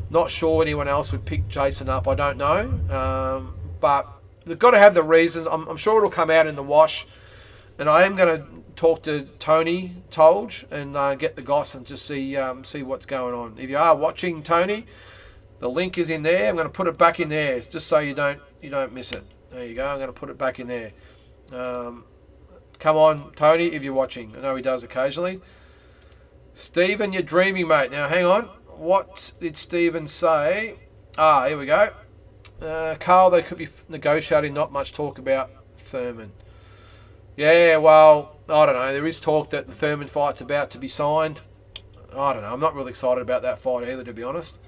not sure anyone else would pick Jason up. I don't know. But they've got to have the reasons. I'm sure it'll come out in the wash. And I am going to talk to Tony Tolge and get the goss and just see what's going on. If you are watching, Tony, the link is in there. I'm going to put it back in there just so you don't miss it. There you go. I'm going to put it back in there. Come on, Tony, if you're watching. I know he does occasionally. Stephen, you're dreaming, mate. Now, hang on. What did Stephen say? Here we go. Carl, they could be negotiating. Not much talk about Thurman. Yeah, well, I don't know. There is talk that the Thurman fight's about to be signed. I don't know. I'm not really excited about that fight either, to be honest.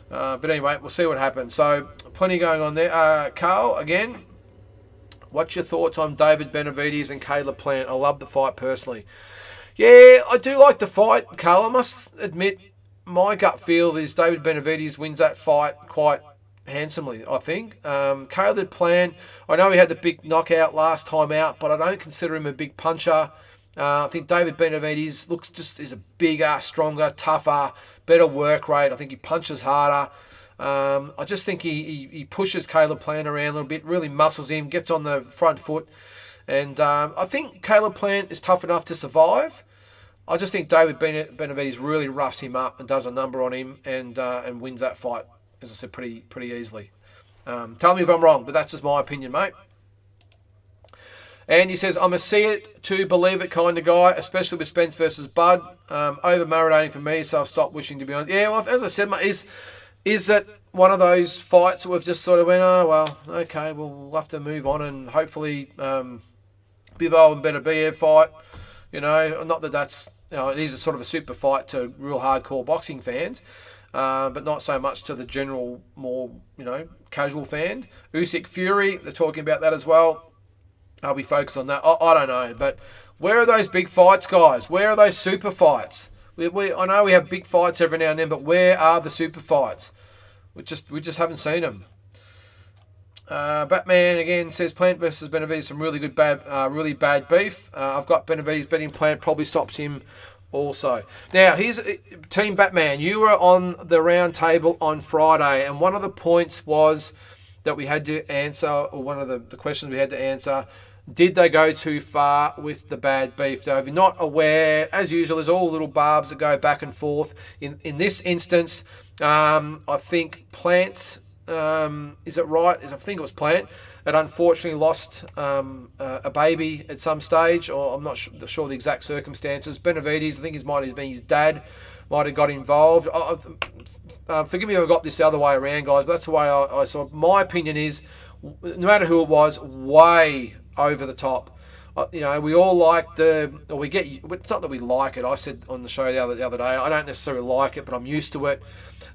But anyway, we'll see what happens. So, plenty going on there. Carl, again, what's your thoughts on David Benavides and Caleb Plant? I love the fight personally. Yeah, I do like the fight, Carl. I must admit, my gut feel is David Benavides wins that fight quite handsomely, I think. Caleb Plant, I know he had the big knockout last time out, but I don't consider him a big puncher. I think David Benavides is a bigger, stronger, tougher, better work rate. I think he punches harder. I just think he pushes Caleb Plant around a little bit, really muscles him, gets on the front foot. And I think Caleb Plant is tough enough to survive. I just think David Benavides really roughs him up and does a number on him and wins that fight, as I said, pretty easily. Tell me if I'm wrong, but that's just my opinion, mate. And he says, I'm a see it to believe it kind of guy, especially with Spence versus Bud. Over marinating for me, so I've stopped wishing to be honest. Yeah, well, as I said, mate, is that one of those fights that we've just sort of went, oh, well, okay, we'll have to move on and hopefully Bivol and Beterbiev fight. You know, not that that's, it is a sort of a super fight to real hardcore boxing fans, but not so much to the general, more, casual fan. Usyk Fury, they're talking about that as well. I'll be focused on that. I don't know, but where are those big fights, guys? Where are those super fights? I know we have big fights every now and then, but where are the super fights? We just haven't seen them. Batman again says Plant versus Benavides, some really bad beef. I've got Benavides betting Plant probably stops him also. Now here's Team Batman. You were on the round table on Friday, and one of the points was that we had to answer, or one of the questions we had to answer. Did they go too far with the bad beef? So if you're not aware, as usual, there's all little barbs that go back and forth. In this instance, I think Plant, is it right? I think it was Plant that unfortunately lost a baby at some stage, or I'm not sure the exact circumstances. Benavides, I think it might have been his dad, might have got involved. Forgive me if I got this the other way around, guys, but that's the way I saw it. My opinion is, no matter who it was, way over the top. We all like it's not that we like it. I said on the show the other day, I don't necessarily like it, but I'm used to it.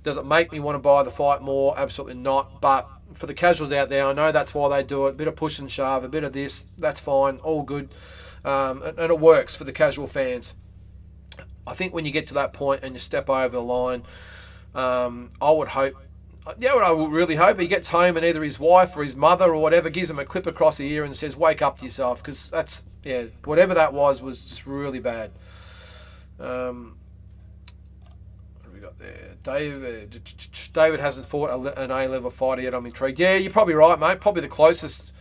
Does it make me want to buy the fight more? Absolutely not. But for the casuals out there, I know that's why they do it. A bit of push and shove, a bit of this, that's fine, all good. And it works for the casual fans. I think when you get to that point and you step over the line, I would hope, what I would really hope, he gets home and either his wife or his mother or whatever gives him a clip across the ear and says, wake up to yourself, because whatever that was just really bad. What have we got there? David hasn't fought an A-level fighter yet. I'm intrigued. Yeah, you're probably right, mate. Probably the closest.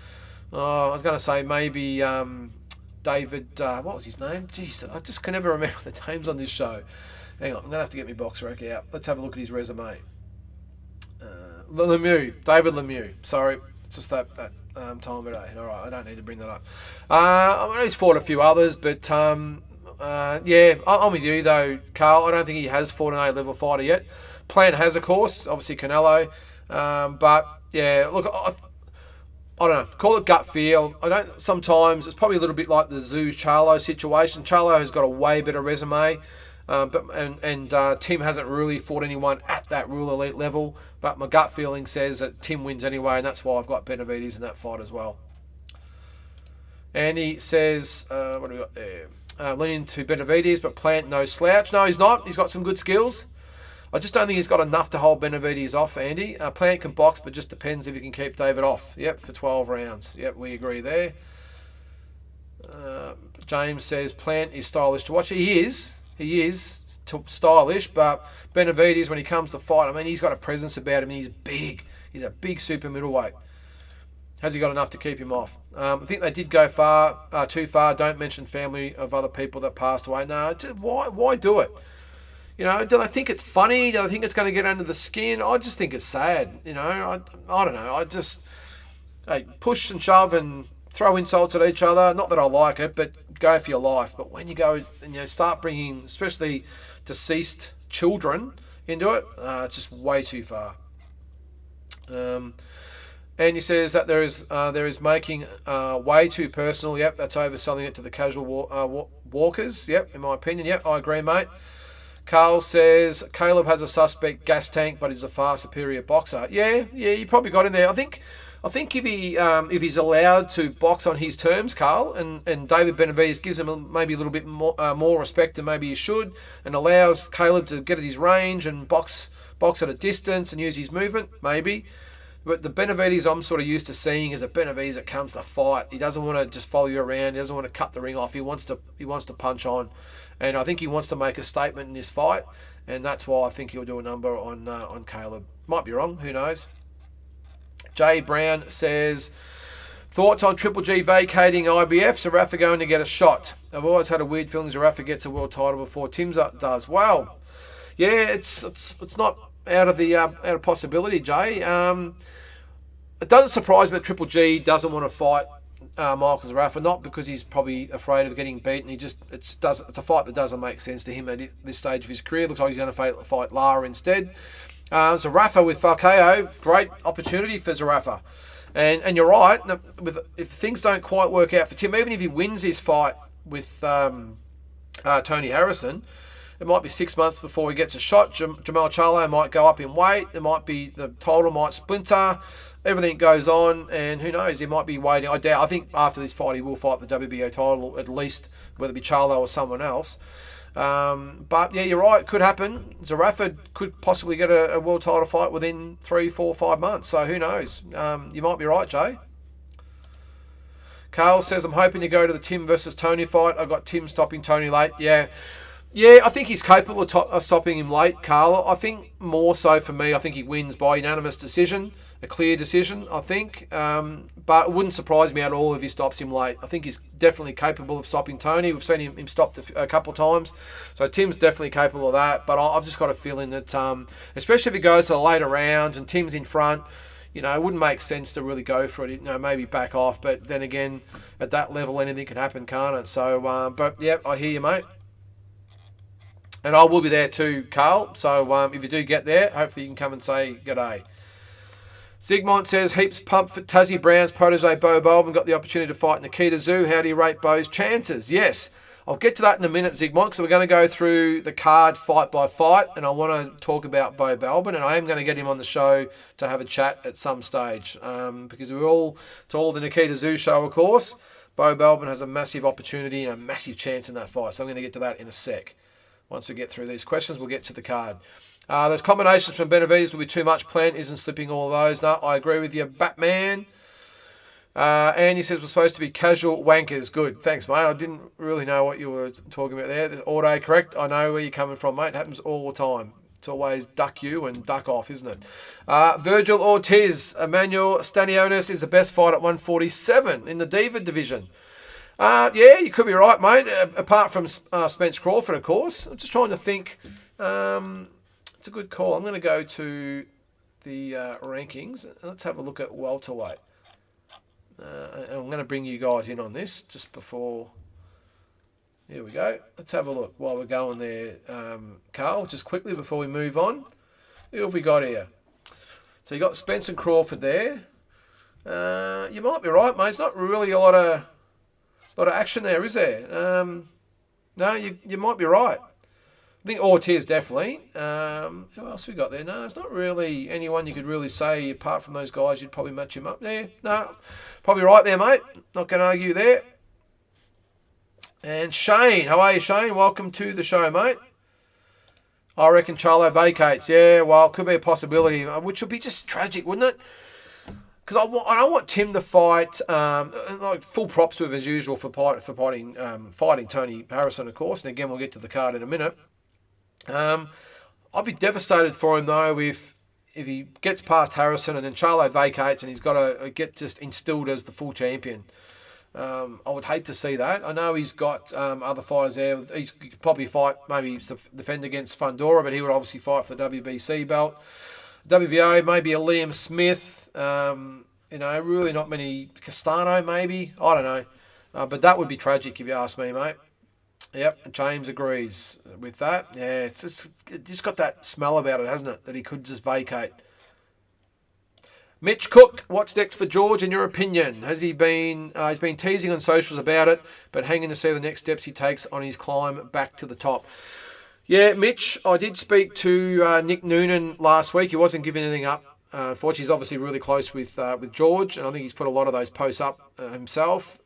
I was going to say maybe David, what was his name? Jeez, I just can never remember the names on this show. Hang on, I'm going to have to get my box rack out. Let's have a look at his resume. David Lemieux. Sorry, it's just that time of day. All right, I don't need to bring that up. I know he's fought a few others, but I'm with you though, Carl. I don't think he has fought an A-level fighter yet. Plant has, of course, obviously Canelo. But yeah, look, I don't know. Call it gut feel. Sometimes it's probably a little bit like the Tszyu Charlo situation. Charlo has got a way better resume. But Tim hasn't really fought anyone at that real elite level, but my gut feeling says that Tim wins anyway, and that's why I've got Benavides in that fight as well. And he says, what do we got there? Leaning to Benavides, but Plant no slouch. No, he's not. He's got some good skills. I just don't think he's got enough to hold Benavides off, Andy. Plant can box, but just depends if he can keep David off. Yep, for 12 rounds. Yep, we agree there. James says Plant is stylish to watch. He is stylish, but Benavides, when he comes to fight, I mean, he's got a presence about him. He's big. He's a big super middleweight. Has he got enough to keep him off? I think they did go too far. Don't mention family of other people that passed away. No, why do it? You know, do they think it's funny? Do they think it's going to get under the skin? I just think it's sad. You know, I don't know. Hey, push and shove and throw insults at each other. Not that I like it, but go for your life. But when you go and start bringing, especially deceased children into it, it's just way too far. And he says that there is making way too personal. Yep, that's overselling it to the casual walkers. Yep, in my opinion. Yep, I agree, mate. Carl says Caleb has a suspect gas tank, but he's a far superior boxer. Yeah, you probably got in there. I think if he's allowed to box on his terms, Carl, and David Benavidez gives him maybe a little bit more respect than maybe he should, and allows Caleb to get at his range and box at a distance and use his movement, maybe. But the Benavidez I'm sort of used to seeing is a Benavidez that comes to fight. He doesn't want to just follow you around. He doesn't want to cut the ring off. He wants to punch on, and I think he wants to make a statement in this fight, and that's why I think he'll do a number on Caleb. Might be wrong. Who knows? Jay Brown says, thoughts on Triple G vacating IBF? Zerafa going to get a shot. I've always had a weird feeling Zerafa gets a world title before Tim Tszyu does. Well, yeah, it's not out of possibility, Jay. It doesn't surprise me that Triple G doesn't want to fight Michael Zerafa, not because he's probably afraid of getting beaten. It's a fight that doesn't make sense to him at this stage of his career. Looks like he's going to fight Lara instead. Zerafa with Falcao, great opportunity for Zerafa. And you're right, if things don't quite work out for Tim, even if he wins his fight with Tony Harrison, it might be 6 months before he gets a shot. Jamal Charlo might go up in weight. The title might splinter. Everything goes on, and who knows? He might be waiting. I think after this fight he will fight the WBO title, at least, whether it be Charlo or someone else. But yeah, you're right. It could happen. Zerafa could possibly get a world title fight within 3, 4, 5 months. So who knows? You might be right, Jay. Carl says, I'm hoping to go to the Tim versus Tony fight. I got Tim stopping Tony late. Yeah, I think he's capable of stopping him late, Carl. I think more so for me, I think he wins by unanimous decision, a clear decision, I think. But it wouldn't surprise me at all if he stops him late. I think he's definitely capable of stopping Tony. We've seen him stopped a couple of times. So Tim's definitely capable of that. But I've just got a feeling that, especially if he goes to the later rounds and Tim's in front, it wouldn't make sense to really go for it. Maybe back off. But then again, at that level, anything can happen, can't it? So, but yeah, I hear you, mate. And I will be there too, Carl. So if you do get there, hopefully you can come and say g'day. Zygmunt says, heaps pumped for Tazzy Brown's protege Bo Belbin got the opportunity to fight Nikita Tszyu. How do you rate Bo's chances? Yes, I'll get to that in a minute, Zygmunt. So we're going to go through the card fight by fight, and I want to talk about Bo Belbin, and I am going to get him on the show to have a chat at some stage, because it's all the Nikita Tszyu show, of course. Bo Belbin has a massive opportunity and a massive chance in that fight. So I'm going to get to that in a sec. Once we get through these questions, we'll get to the card. Those combinations from Benavidez will be too much. Plant isn't slipping all of those. No, I agree with you, Batman. Andy says we're supposed to be casual wankers. Good. Thanks, mate. I didn't really know what you were talking about there. Auto correct. I know where you're coming from, mate. It happens all the time. It's always duck you and duck off, isn't it? Virgil Ortiz. Emmanuel Stanionis is the best fight at 147 in the Diva division. Yeah, you could be right, mate. Apart from Spence Crawford, of course. I'm just trying to think. It's a good call. I'm going to go to the rankings. Let's have a look at welterweight. I'm going to bring you guys in on this just before. Here we go. Let's have a look while we're going there, Carl. Just quickly before we move on. Who have we got here? So you got Spence and Crawford there. You might be right, mate. It's not really a lot of action there, is there? No, you might be right. I think Ortiz definitely. Who else we got there? No, it's not really anyone you could really say apart from those guys. You'd probably match him up there. No, probably right there, mate. Not going to argue there. And Shane, how are you, Shane? Welcome to the show, mate. I reckon Charlo vacates. Yeah, well, it could be a possibility, which would be just tragic, wouldn't it? Because I don't want Tim to fight. Like full props to him as usual for fighting Tony Harrison, of course. And again, we'll get to the card in a minute. I'd be devastated for him though if if he gets past Harrison and then Charlo vacates and he's got to get just instilled as the full champion. I would hate to see that. I know he's got other fighters there. He could probably fight, maybe defend against Fundora, but he would obviously fight for the WBC belt. WBO, maybe a Liam Smith. Really not many. Castano, maybe. I don't know. But that would be tragic if you ask me, mate. Yep, James agrees with that. Yeah, it's just got that smell about it, hasn't it? That he could just vacate. Mitch Cook, what's next for George in your opinion? Has he been? He's been teasing on socials about it, but hanging to see the next steps he takes on his climb back to the top. Yeah, Mitch, I did speak to Nick Noonan last week. He wasn't giving anything up. Unfortunately, he's obviously really close with George, and I think he's put a lot of those posts up himself.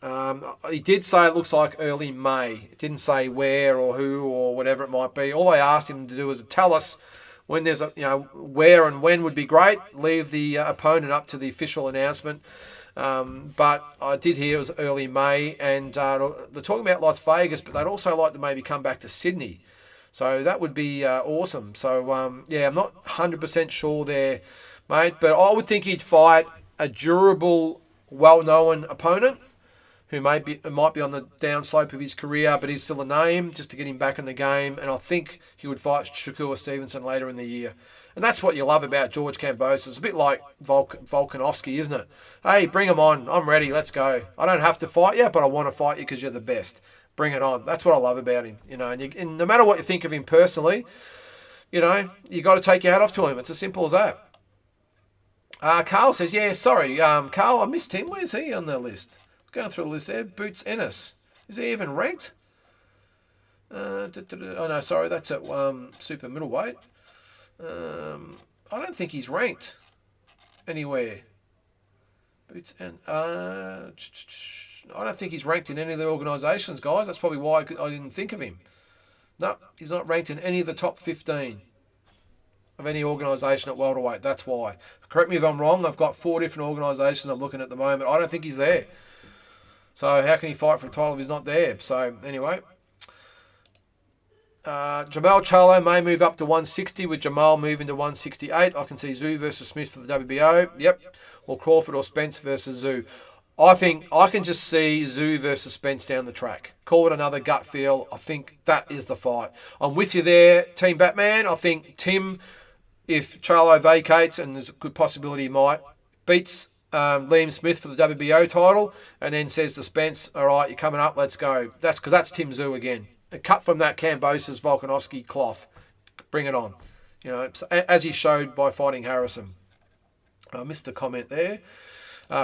He did say it looks like early May. It didn't say where or who or whatever it might be. All I asked him to do was tell us when there's where and when would be great. Leave the opponent up to the official announcement. But I did hear it was early May, and they're talking about Las Vegas, but they'd also like to maybe come back to Sydney. So that would be awesome. So, I'm not 100% sure there, mate, but I would think he'd fight a durable, well-known opponent who might be on the downslope of his career, but he's still a name, just to get him back in the game. And I think he would fight Shakur Stevenson later in the year. And that's what you love about George Kambosos. It's a bit like Volkanovski, isn't it? Hey, bring him on. I'm ready. Let's go. I don't have to fight you, but I want to fight you because you're the best. Bring it on. That's what I love about him. And no matter what you think of him personally, you got to take your hat off to him. It's as simple as that. Carl says, yeah, sorry. Carl, I missed him. Where's he on the list? Going through the list there. Boots Ennis. Is he even ranked? Oh, no, sorry. That's at super middleweight. I don't think he's ranked anywhere. Boots and I don't think he's ranked in any of the organisations, guys. That's probably why I didn't think of him. No, he's not ranked in any of the top 15 of any organisation at welterweight. That's why. Correct me if I'm wrong. I've got 4 different organisations I'm looking at the moment. I don't think he's there. So how can he fight for a title if he's not there? So anyway. Jamal Charlo may move up to 160 with Jamal moving to 168. I can see Tszyu versus Smith for the WBO. Yep. Or Crawford or Spence versus Tszyu. I think I can just see Tszyu versus Spence down the track. Call it another gut feel. I think that is the fight. I'm with you there, Team Batman. I think Tim, if Charlo vacates, and there's a good possibility he might, beats Liam Smith for the WBO title, and then says to Spence, all right, you're coming up, let's go. That's because that's Tim Tszyu again. Cut from that Kambosos Volkanovski cloth. Bring it on. As he showed by fighting Harrison. I missed a comment there.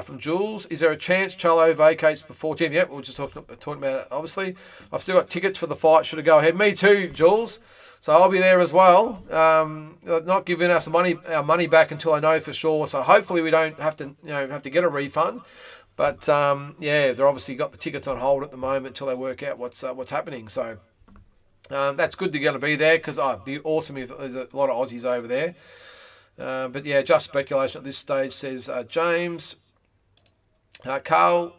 From Jules, is there a chance Charlo vacates before Tim? Yep, we're just talking about it, obviously. I've still got tickets for the fight. Should I go ahead? Me too, Jules. So I'll be there as well. Not giving us our money back until I know for sure. So hopefully we don't have to get a refund. But they're obviously got the tickets on hold at the moment until they work out what's happening. So that's good they're going to be there because it'd be awesome if there's a lot of Aussies over there. But yeah, just speculation at this stage, says James. Carl,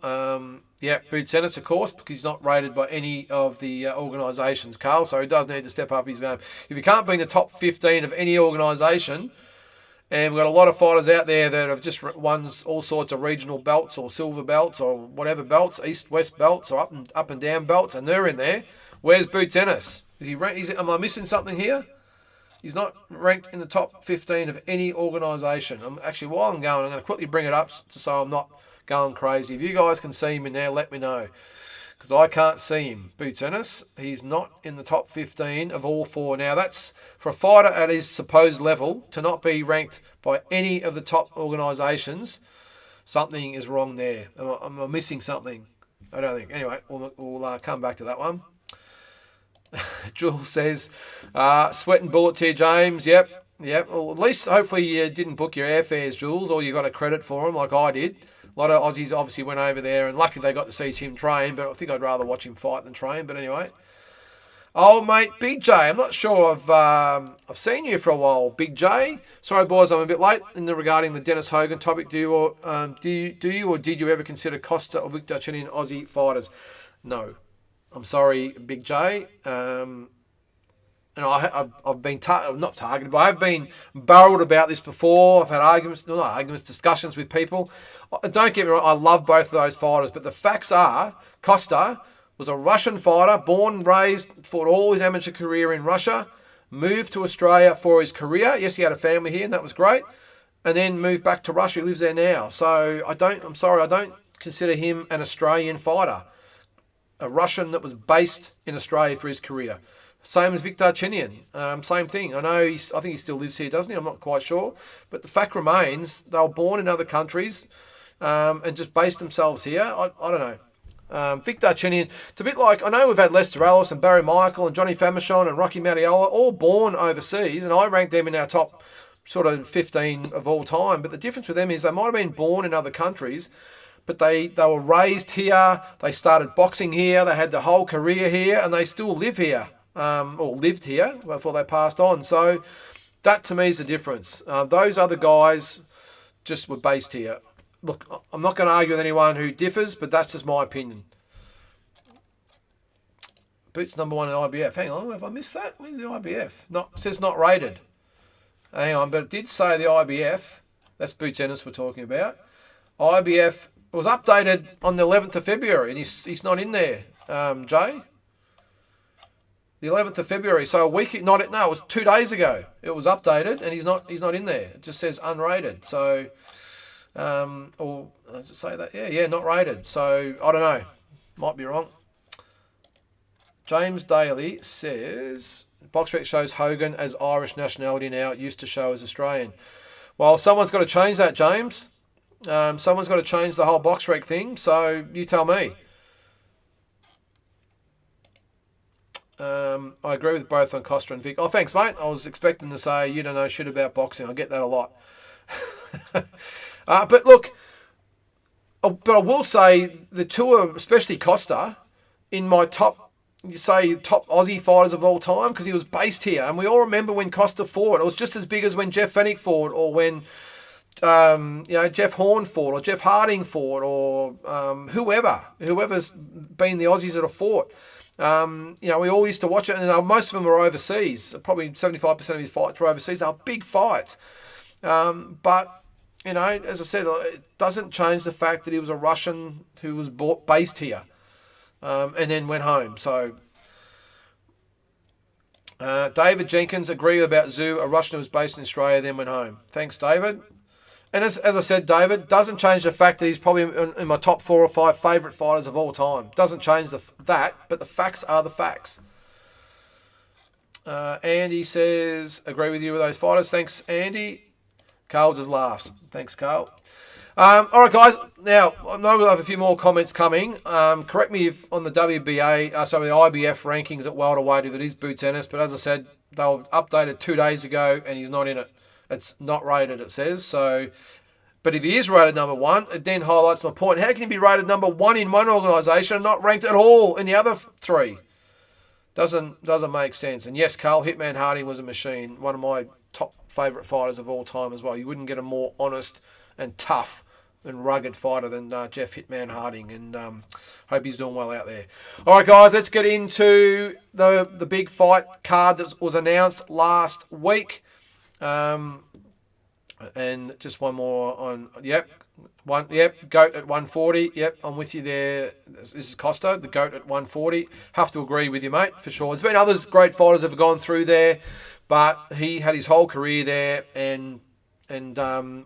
Boots Ennis, of course, because he's not rated by any of the organisations, Carl, so he does need to step up his game. If he can't be in the top 15 of any organisation, and we've got a lot of fighters out there that have just won all sorts of regional belts or silver belts or whatever belts, east-west belts or up and down belts, and they're in there. Where's Boots Ennis? Is he ranked? Am I missing something here? He's not ranked in the top 15 of any organisation. While I'm going to quickly bring it up so I'm not going crazy. If you guys can see him in there, let me know. Because I can't see him. Boots Ennis, he's not in the top 15 of all 4. Now, that's for a fighter at his supposed level to not be ranked by any of the top organisations. Something is wrong there. Am I missing something? I don't think. Anyway, we'll come back to that one. Jules says, sweating bullets here, James. Yep. Well, at least hopefully you didn't book your airfares, Jules, or you got a credit for them like I did. A lot of Aussies obviously went over there, and lucky they got to see him train, but I think I'd rather watch him fight than train. But anyway. Oh, mate, Big J. I'm not sure I've seen you for a while, Big J. Sorry, boys, I'm a bit late regarding the Dennis Hogan topic. Do you or did you ever consider Costa or Victor Chenin Aussie fighters? No. I'm sorry, Big J. and I've been not targeted, but I've been barreled about this before. I've had discussions with people. Don't get me wrong, I love both of those fighters, but the facts are Costa was a Russian fighter, born, raised, fought all his amateur career in Russia, moved to Australia for his career. Yes, he had a family here, and that was great, and then moved back to Russia. He lives there now. So I don't consider him an Australian fighter. A Russian that was based in Australia for his career. Same as Viktor Chinian. Same thing. I think he still lives here, doesn't he? I'm not quite sure. But the fact remains, they were born in other countries and just based themselves here. I don't know. Viktor Chinian, it's a bit like, I know we've had Lester Ellis and Barry Michael and Johnny Famechon and Rocky Mattiola, all born overseas, and I rank them in our top sort of 15 of all time. But the difference with them is they might have been born in other countries, but they were raised here, they started boxing here, they had the whole career here, and they still live here, or lived here before they passed on. So that to me is the difference. Those other guys just were based here. Look, I'm not going to argue with anyone who differs, but that's just my opinion. Boots number 1 in IBF. Hang on, have I missed that? Where's the IBF? It says not rated. Hang on, but it did say the IBF. That's Boots Ennis we're talking about. IBF was updated on the 11th of February, and he's not in there, Jay. The 11th of February, so a week. It was 2 days ago. It was updated, and he's not in there. It just says unrated. So, or does it say that? Yeah, not rated. So I don't know. Might be wrong. James Daly says BoxRec shows Hogan as Irish nationality now. It used to show as Australian. Well, someone's got to change that, James. Someone's got to change the whole BoxRec thing, so you tell me. I agree with both on Costa and Vic. Oh, thanks, mate. I was expecting to say you don't know shit about boxing. I get that a lot. But look, but I will say the two are, especially Costa, in my top Aussie fighters of all time, because he was based here. And we all remember when Costa fought. It was just as big as when Jeff Fennick fought, or when Jeff Horn fought, or Jeff Harding fought, or whoever's been the Aussies that have fought. We all used to watch it, and most of them were overseas. Probably 75% of his fights were overseas. They were big fights. But, as I said, it doesn't change the fact that he was a Russian who was based here and then went home. So, David Jenkins, agree about Tszyu, a Russian who was based in Australia, then went home. Thanks, David. And as I said, David, doesn't change the fact that he's probably in my top 4 or 5 favourite fighters of all time. Doesn't change that, but the facts are the facts. Andy says, agree with you with those fighters. Thanks, Andy. Carl just laughs. Thanks, Carl. All right, guys. Now, I know we'll have a few more comments coming. Correct me if on the WBA, the IBF rankings at welterweight, if it is Boots Ennis, but as I said, they were updated 2 days ago, and he's not in it. It's not rated, it says. So, but if he is rated number 1, it then highlights my point. How can he be rated number 1 in one organisation and not ranked at all in the other 3? Doesn't make sense. And yes, Carl, Hitman Harding was a machine. One of my top favourite fighters of all time as well. You wouldn't get a more honest and tough and rugged fighter than Jeff Hitman Harding. And hope he's doing well out there. All right, guys, let's get into the big fight card that was announced last week. And just one more on, GOAT at 140. Yep, I'm with you there. This is Costa, the GOAT at 140. Have to agree with you, mate, for sure. There's been others, great fighters that have gone through there, but he had his whole career there and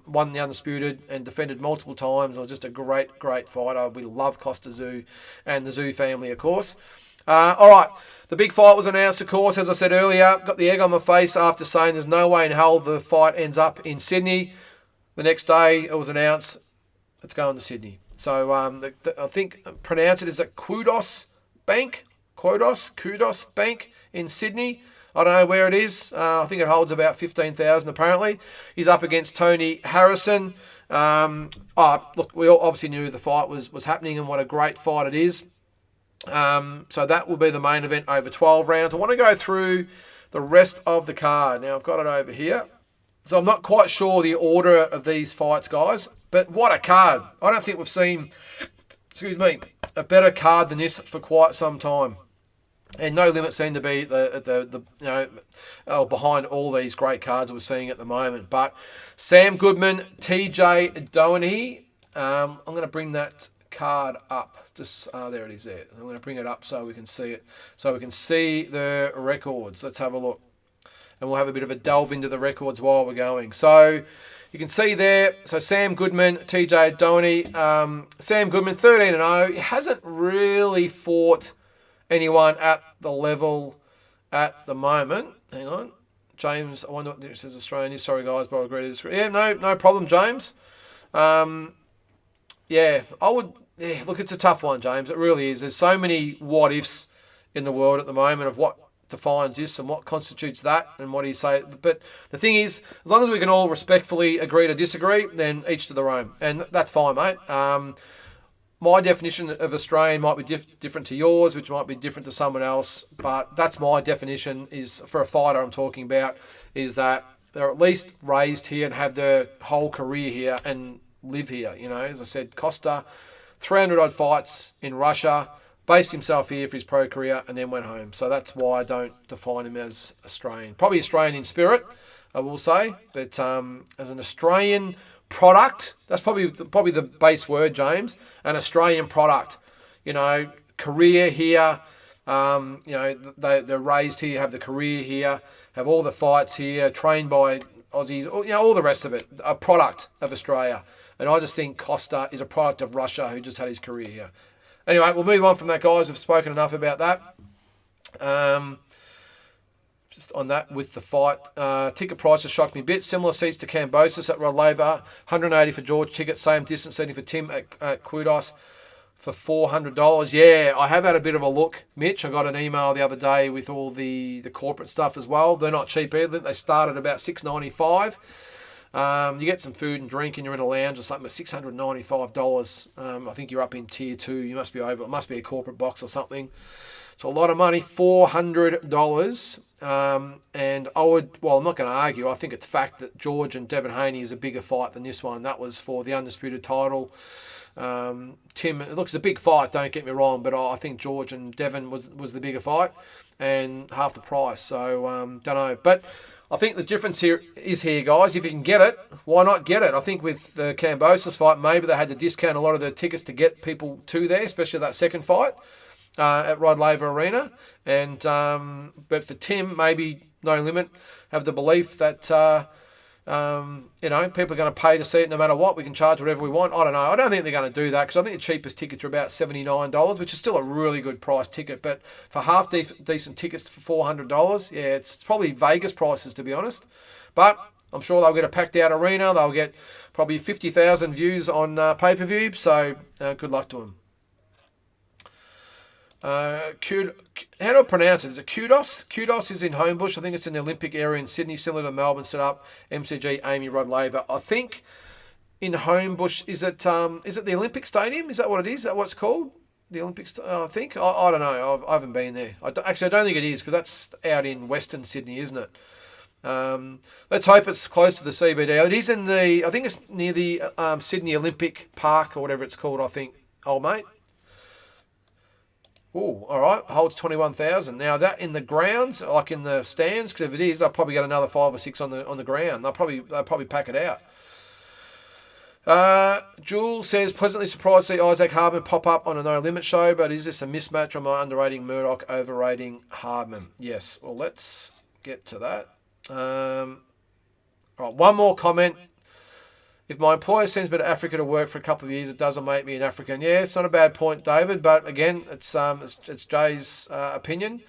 won the Undisputed and defended multiple times. It was just a great fighter. We love Costa Tszyu and the Tszyu family, of course. All right, the big fight was announced, of course, as I said earlier. Got the egg on my face after saying there's no way in hell the fight ends up in Sydney. The next day it was announced it's going to Sydney. So I think pronounce it as a Kudos Bank in Sydney. I don't know where it is. I think it holds about 15,000 apparently. He's up against Tony Harrison. Look, we all obviously knew the fight was happening and what a great fight it is. So that will be the main event over 12 rounds. I want to go through the rest of the card. Now, I've got it over here. So I'm not quite sure the order of these fights, guys. But what a card. I don't think we've seen, a better card than this for quite some time. And No Limit seemed to be behind all these great cards we're seeing at the moment. But Sam Goodman, TJ Doheny, I'm going to bring that card up. Just there it is there. I'm going to bring it up so we can see it. So we can see the records. Let's have a look. And we'll have a bit of a delve into the records while we're going. So you can see there, so Sam Goodman, TJ Doheny. Sam Goodman, 13-0. He hasn't really fought anyone at the level at the moment. Hang on. James, I wonder what this says Australian is. Sorry, guys, but I agree to disagree. Yeah, no problem, James. Yeah, I would... Yeah, look, it's a tough one, James. It really is. There's so many what-ifs in the world at the moment of what defines this and what constitutes that and what do you say. But the thing is, as long as we can all respectfully agree to disagree, then each to their own. And that's fine, mate. My definition of Australian might be different to yours, which might be different to someone else. But that's my definition, is for a fighter I'm talking about, is that they're at least raised here and have their whole career here and live here. You know, as I said, Costa... 300-odd fights in Russia, based himself here for his pro career, and then went home. So that's why I don't define him as Australian. Probably Australian in spirit, I will say. But as an Australian product, that's probably the base word, James. An Australian product. You know, career here. You know, they're raised here, have the career here, have all the fights here, trained by Aussies, you know, all the rest of it. A product of Australia. And I just think Costa is a product of Russia who just had his career here. Anyway, we'll move on from that, guys. We've spoken enough about that. Just on that with the fight. Ticket prices shocked me a bit. Similar seats to Cambosis at Rod Laver. 180 for George ticket. Same distance seating for Tim at Kudos for $400. Yeah, I have had a bit of a look, Mitch. I got an email the other day with all the corporate stuff as well. They're not cheap either. They start at about $695. You get some food and drink and you're in a lounge or something at $695. I think you're up in tier 2. You must be over. It must be a corporate box or something. So a lot of money, $400. And I would, well, I'm not going to argue. I think it's fact that George and Devin Haney is a bigger fight than this one. That was for the undisputed title. Tim, it looks a big fight, don't get me wrong, but I think George and Devin was the bigger fight and half the price. So, don't know. But I think the difference here is guys, if you can get it, why not get it? I think with the Cambosis fight, maybe they had to discount a lot of the tickets to get people to there, especially that second fight at Rod Laver Arena. And but for Tim, maybe No Limit have the belief that you know, people are going to pay to see it no matter what. We can charge whatever we want. I don't know. I don't think they're going to do that because I think the cheapest tickets are about $79, which is still a really good price ticket. But for half decent tickets for $400, yeah, it's probably Vegas prices, to be honest. But I'm sure they'll get a packed out arena. They'll get probably 50,000 views on pay-per-view. So good luck to them. How do I pronounce it? Is it Kudos? Kudos is in Homebush. I think it's in the Olympic area in Sydney, similar to Melbourne set up. MCG, Amy Rod Laver. I think in Homebush, is it the Olympic Stadium? Is that what it is? Is that what it's called? The Olympic I think. I don't know. I haven't been there. I don't think it is because that's out in Western Sydney, isn't it? Let's hope it's close to the CBD. It is in the, I think it's near the Sydney Olympic Park or whatever it's called, I think, old mate. Oh, all right. Holds 21,000. Now that in the grounds, like in the stands, because if it is, they'll probably get another 5 or 6 on the ground. They'll probably pack it out. Jules says, pleasantly surprised to see Isaac Hardman pop up on a No Limit show, but is this a mismatch or am I underrating Murdoch, overrating Hardman? Yes. Well, let's get to that. All right. One more comment. If my employer sends me to Africa to work for a couple of years, it doesn't make me an African. Yeah, it's not a bad point, David. But again, it's Jay's opinion.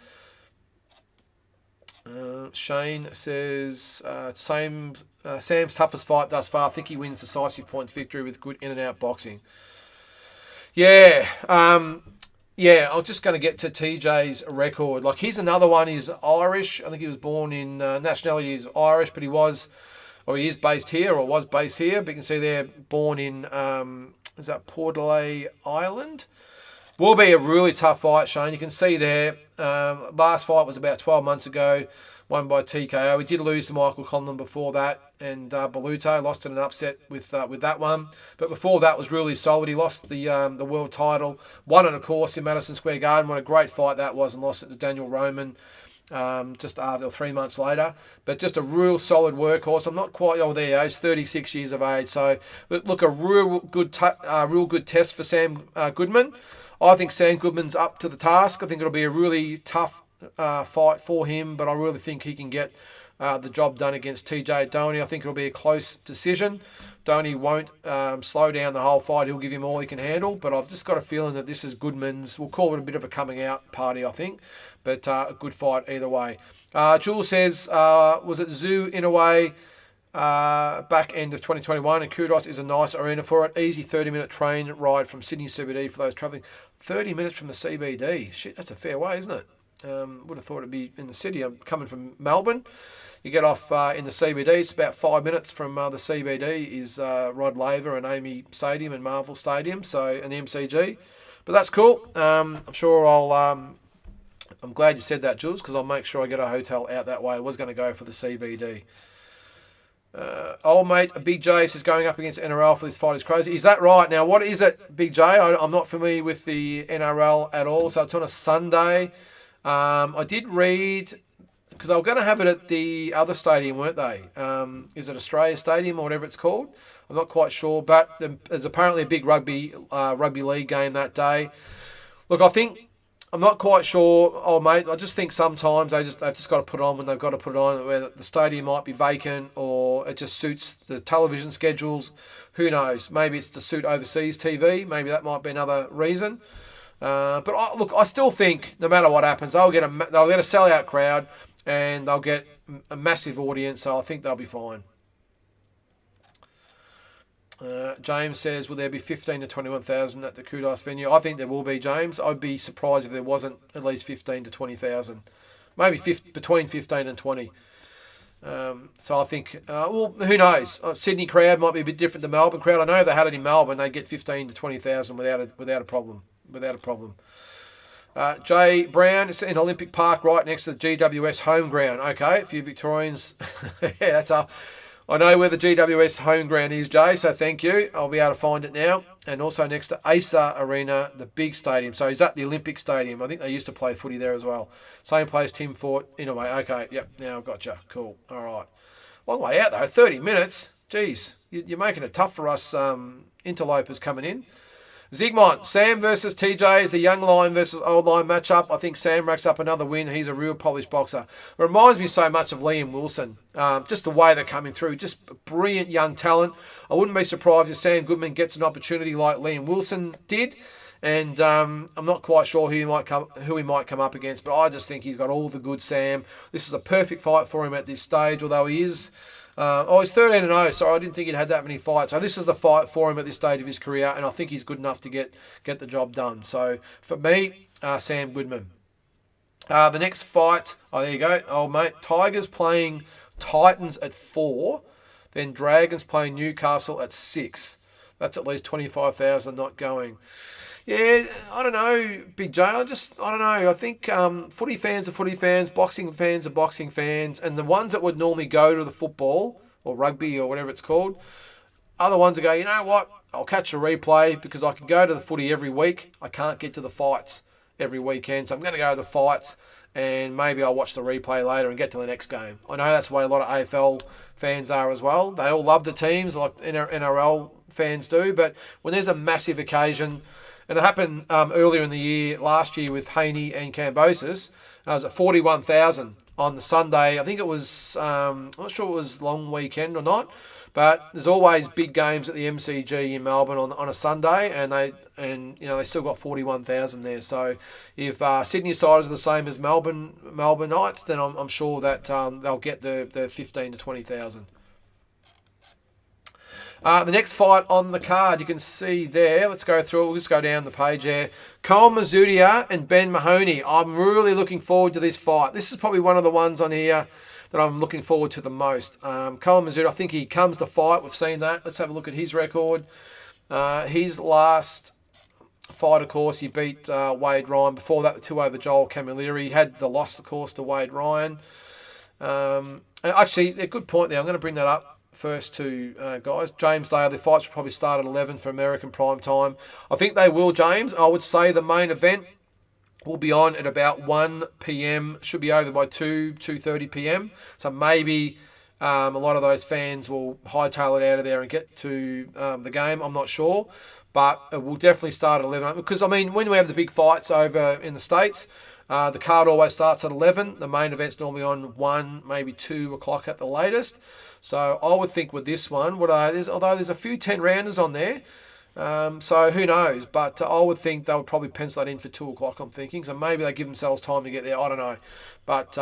Shane says Sam's toughest fight thus far. I think he wins decisive point victory with good in and out boxing. Yeah, yeah. I'm just going to get to TJ's record. Like here's another one. He's Irish. I think he was born in nationality is Irish, but he is based here or was based here. But you can see they're born in, is that Port Island? Will be a really tough fight, Shane. You can see there, last fight was about 12 months ago. won by TKO. We did lose to Michael Conlon before that, and Beluto lost in an upset with that one. But before that was really solid. He lost the world title, won it, of course, in Madison Square Garden. What a great fight that was, and lost it to Daniel Roman just after 3 months later. But just a real solid workhorse. I'm not quite old there. He's 36 years of age. So look, a real good test for Sam Goodman. I think Sam Goodman's up to the task. I think it'll be a really tough fight for him, but I really think he can get the job done against TJ Doney. I think it'll be a close decision. Doney won't slow down the whole fight. He'll give him all he can handle, but I've just got a feeling that this is Goodman's. We'll call it a bit of a coming out party, I think, but a good fight either way. Jules says, was it Tszyu in a way back end of 2021, and Kudos is a nice arena for it. Easy 30-minute train ride from Sydney CBD for those travelling. 30 minutes from the CBD. Shit, that's a fair way, isn't it? Would have thought it'd be in the city. I'm coming from Melbourne. You get off in the CBD. It's about 5 minutes from the CBD is Rod Laver and Amy Stadium and Marvel Stadium, and the MCG. But that's cool. I'm sure I'm glad you said that, Jules, because I'll make sure I get a hotel out that way. I was going to go for the CBD. Old mate, Big J says going up against NRL for this fight is crazy. Is that right? Now, what is it, Big J? I'm not familiar with the NRL at all, so it's on a Sunday. I did read, because they were going to have it at the other stadium, weren't they? Is it Australia Stadium or whatever it's called? I'm not quite sure, but there's apparently a big rugby league game that day. Look, I'm not quite sure, old mate. I just think sometimes they've just got to put it on when they've got to put it on, where the stadium might be vacant or it just suits the television schedules. Who knows? Maybe it's to suit overseas TV. Maybe that might be another reason. But I still think no matter what happens, they'll get a sellout crowd and they'll get a massive audience. So I think they'll be fine. James says, will there be 15 to 21,000 at the Kudos venue? I think there will be, James. I'd be surprised if there wasn't at least 15 to 20,000. Maybe between 15 and 20. So I think, who knows? Sydney crowd might be a bit different to Melbourne crowd. I know if they had it in Melbourne, they'd get 15 to 20,000 without a problem. Jay Brown, it's in Olympic Park right next to the GWS home ground. Okay, a few Victorians. Yeah, that's up. I know where the GWS home ground is, Jay, so thank you. I'll be able to find it now. And also next to Acer Arena, the big stadium. So he's at the Olympic Stadium. I think they used to play footy there as well. Same place Tim Fort, in a way. Okay, yep, now I've got you. Cool, all right. Long way out, though, 30 minutes. Jeez, you're making it tough for us interlopers coming in. Zygmunt, Sam versus TJ is the young line versus old line matchup. I think Sam racks up another win. He's a real polished boxer. It reminds me so much of Liam Wilson. Just the way they're coming through. Just brilliant young talent. I wouldn't be surprised if Sam Goodman gets an opportunity like Liam Wilson did. And I'm not quite sure who he might come up against, but I just think he's got all the good Sam. This is a perfect fight for him at this stage, although he is... he's 13-0, so I didn't think he'd had that many fights. So this is the fight for him at this stage of his career, and I think he's good enough to get the job done. So for me, Sam Goodman. The next fight, there you go, old mate. Tigers playing Titans at 4, then Dragons playing Newcastle at 6. That's at least 25,000 not going. Yeah, I don't know, Big J. I don't know. I think footy fans are footy fans, boxing fans are boxing fans, and the ones that would normally go to the football or rugby or whatever it's called are the ones that go, you know what, I'll catch a replay because I can go to the footy every week. I can't get to the fights every weekend, so I'm going to go to the fights and maybe I'll watch the replay later and get to the next game. I know that's the way a lot of AFL fans are as well. They all love the teams like NRL fans do, but when there's a massive occasion... And it happened earlier in the year, last year with Haney and Cambosis. It was at 41,000 on the Sunday. I think it was, I'm not sure it was long weekend or not, but there's always big games at the MCG in Melbourne on a Sunday, and they still got 41,000 there. So if Sydney Siders are the same as Melbourneites, then I'm sure that they'll get the 15 to 20,000. The next fight on the card, you can see there. Let's go through it. We'll just go down the page there. Cole Mazudia and Ben Mahoney. I'm really looking forward to this fight. This is probably one of the ones on here that I'm looking forward to the most. Cole Mazudia, I think he comes to fight. We've seen that. Let's have a look at his record. His last fight, of course, he beat Wade Ryan. Before that, the 2 over Joel Camilleri. He had the loss, of course, to Wade Ryan. Actually, a good point there. I'm going to bring that up first to guys. James Dale, the fights will probably start at 11 for American prime time. I think they will, James. I would say the main event will be on at about 1 p.m. Should be over by 2:30 p.m. So maybe a lot of those fans will hightail it out of there and get to the game. I'm not sure. But it will definitely start at 11. Because, I mean, when we have the big fights over in the States, the card always starts at 11. The main event's normally on 1, maybe 2 o'clock at the latest. So I would think with this one, although there's a few 10-rounders on there, so who knows? But I would think they would probably pencil that in for 2 o'clock, I'm thinking. So maybe they give themselves time to get there. I don't know. But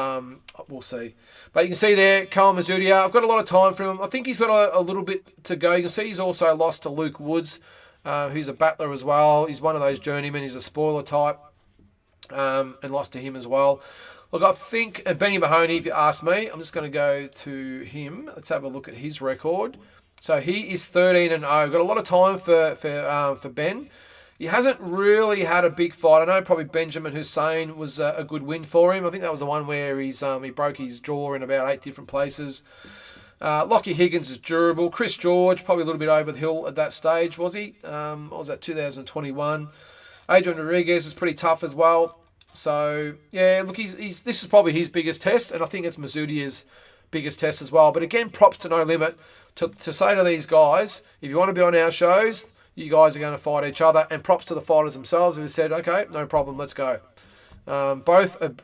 we'll see. But you can see there, Carl Mazzutia. I've got a lot of time for him. I think he's got a little bit to go. You can see he's also lost to Luke Woods, who's a battler as well. He's one of those journeymen. He's a spoiler type, and lost to him as well. Look, I think Benny Mahoney, if you ask me, I'm just going to go to him. Let's have a look at his record. So he is 13-0. Got a lot of time for Ben. He hasn't really had a big fight. I know probably Benjamin Hussein was a good win for him. I think that was the one where he broke his jaw in about 8 different places. Lockie Higgins is durable. Chris George, probably a little bit over the hill at that stage, was he? What was that, 2021? Adrian Rodriguez is pretty tough as well. So, yeah, look, this is probably his biggest test, and I think it's Mazzutia's biggest test as well. But again, props to No Limit to say to these guys, if you want to be on our shows, you guys are going to fight each other, and props to the fighters themselves who said, okay, no problem, let's go. Both at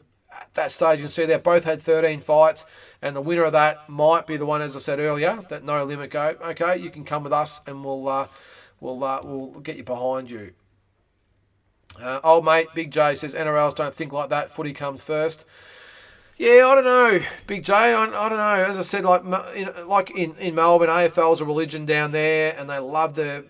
that stage, you can see they both had 13 fights, and the winner of that might be the one, as I said earlier, that No Limit go, okay, you can come with us, and we'll get you behind you. Old mate, Big J says, NRLs don't think like that. Footy comes first. Yeah, I don't know, Big J. I don't know. As I said, like in Melbourne, AFL's a religion down there, and they love their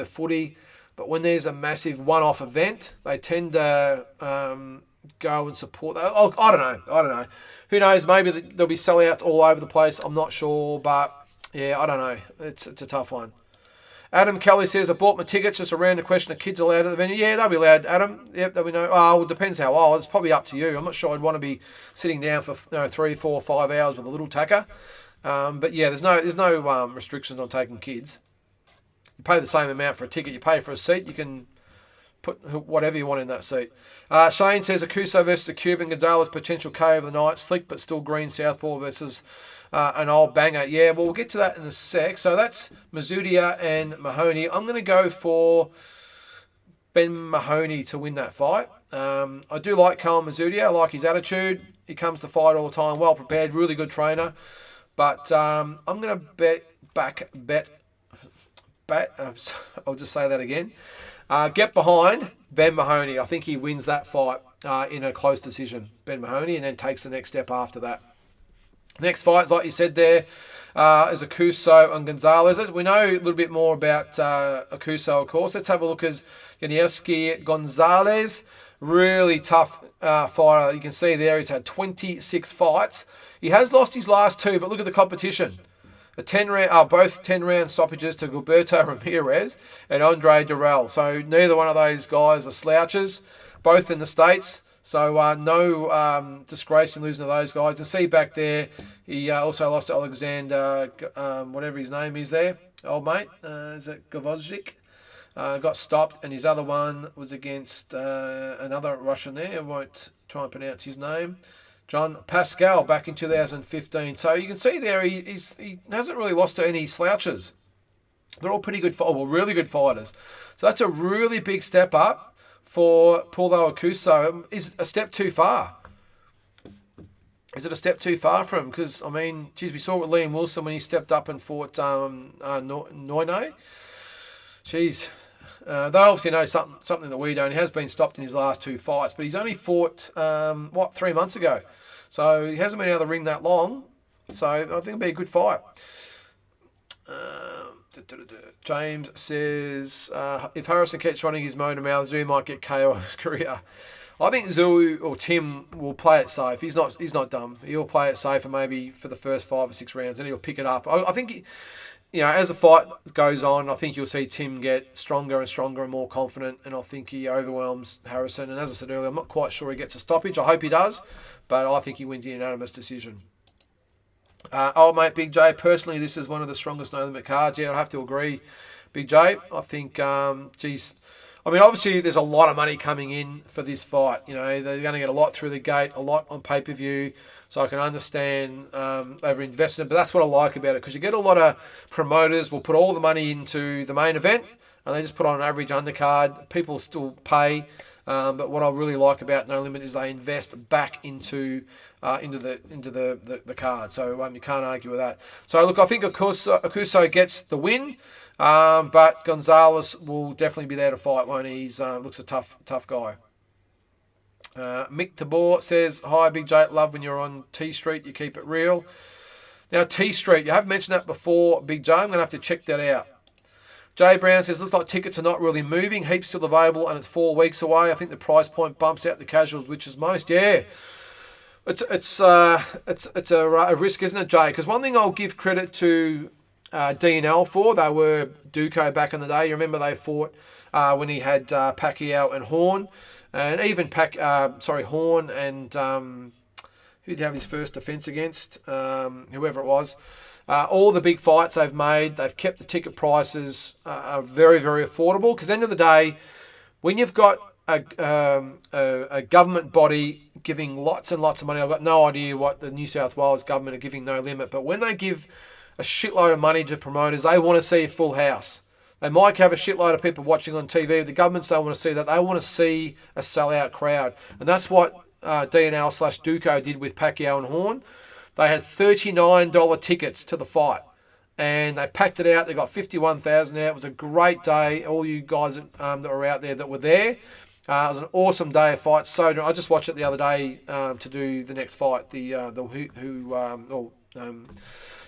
footy. But when there's a massive one-off event, they tend to go and support that. Oh, I don't know. Who knows? Maybe there'll be sellouts all over the place. I'm not sure, but yeah, I don't know. It's a tough one. Adam Kelly says, I bought my tickets. Just a random question. Are kids allowed at the venue? Yeah, they'll be allowed, Adam. Yep, they'll be no. Oh, well, it depends how old. It's probably up to you. I'm not sure I'd want to be sitting down for 3, 4, 5 hours with a little tacker. But yeah, there's no restrictions on taking kids. You pay the same amount for a ticket. You pay for a seat. You can put whatever you want in that seat. Shane says, Akuso versus the Cuban. Gonzalez potential KO of the night. Slick but still green southpaw versus an old banger. Yeah, well, we'll get to that in a sec. So that's Mazzutia and Mahoney. I'm going to go for Ben Mahoney to win that fight. I do like Carl Mazzutia. I like his attitude. He comes to fight all the time. Well prepared. Really good trainer. But I'm going to bet. I'll just say that again. Get behind Ben Mahoney. I think he wins that fight in a close decision. Ben Mahoney, and then takes the next step after that. Next fight, like you said there, is Akuso and Gonzalez. We know a little bit more about Akuso, of course. Let's have a look at Yanievsky Gonzalez. Really tough fighter. You can see there he's had 26 fights. He has lost his last 2, but look at the competition. Both 10-round stoppages to Gilberto Ramirez and Andre Durrell. So neither one of those guys are slouches, both in the States. So no disgrace in losing to those guys. And see back there, he also lost to Alexander, whatever his name is there, old mate. Is it Gavozdik? Got stopped, and his other one was against another Russian there. I won't try and pronounce his name. John Pascal back in 2015. So you can see there he hasn't really lost to any slouches. They're all pretty good, really good fighters. So that's a really big step up for Paulo Akuso. Is it a step too far? Is it a step too far for him? Because, I mean, geez, we saw with Liam Wilson when he stepped up and fought Noine. Jeez. They obviously know something that we don't. He has been stopped in his last 2 fights, but he's only fought, 3 months ago. So he hasn't been out of the ring that long. So I think it'll be a good fight. James says, if Harrison keeps running his motor mouth, Tszyu might get KO of his career. I think Tszyu or Tim will play it safe. He's not dumb. He'll play it safe for maybe for the first 5 or 6 rounds, and he'll pick it up. I think as the fight goes on, I think you'll see Tim get stronger and stronger and more confident, and I think he overwhelms Harrison. And as I said earlier, I'm not quite sure he gets a stoppage. I hope he does, but I think he wins a unanimous decision. Old mate Big J, personally, this is one of the strongest no limit cards. Yeah, I'd have to agree, Big J. I think, obviously there's a lot of money coming in for this fight. They're going to get a lot through the gate, a lot on pay-per-view. So I can understand they've invested in it. But that's what I like about it, because you get a lot of promoters will put all the money into the main event and they just put on an average undercard. People still pay. But what I really like about No Limit is they invest back into the card. So you can't argue with that. So look, I think Akuso gets the win. But Gonzalez will definitely be there to fight, won't he? He's looks a tough guy. Mick Tabor says, hi Big J, love when you're on T Street, you keep it real. Now T Street, you have mentioned that before, Big J, I'm going to have to check that out. Jay Brown says, looks like tickets are not really moving, heaps still available and it's 4 weeks away. I think the price point bumps out the casuals, which is most. Yeah, it's a risk, isn't it, Jay? Because one thing I'll give credit to D&L for, they were Duco back in the day. You remember they fought when he had Pacquiao and Horn. And even Horn and who did he have his first defence against? Whoever it was. All the big fights they've made, they've kept the ticket prices very, very affordable. Because at the end of the day, when you've got a government body giving lots and lots of money, I've got no idea what the New South Wales government are giving No Limit, but when they give a shitload of money to promoters, they want to see a full house. They might have a shitload of people watching on TV. The governments don't want to see that. They want to see a sellout crowd. And that's what DNL/Duco did with Pacquiao and Horn. They had $39 tickets to the fight. And they packed it out. They got 51,000 out. It was a great day. All you guys that were out there that were there. It was an awesome day of fights. So I just watched it the other day to do the next fight.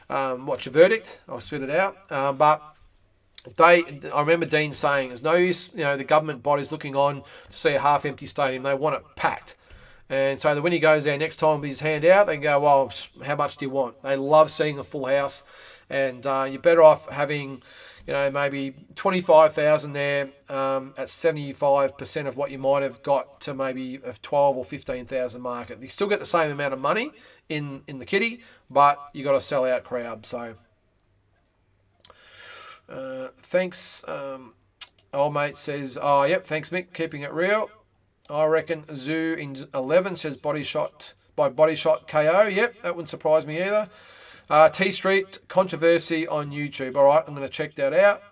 Watch a verdict. I'll spit it out. But I remember Dean saying, there's no use, the government body's looking on to see a half-empty stadium. They want it packed. And so that when he goes there next time with his hand out, they can go, well, how much do you want? They love seeing a full house. And you're better off having, maybe 25,000 there at 75% of what you might have got to maybe a 12 or 15,000 market. You still get the same amount of money in the kitty, but you got a sell-out crowd. So thanks. Old mate says, yep, thanks Mick, keeping it real. I reckon Zoo in 11 says body shot KO. Yep, that wouldn't surprise me either. T Street controversy on YouTube. All right, I'm going to check that out.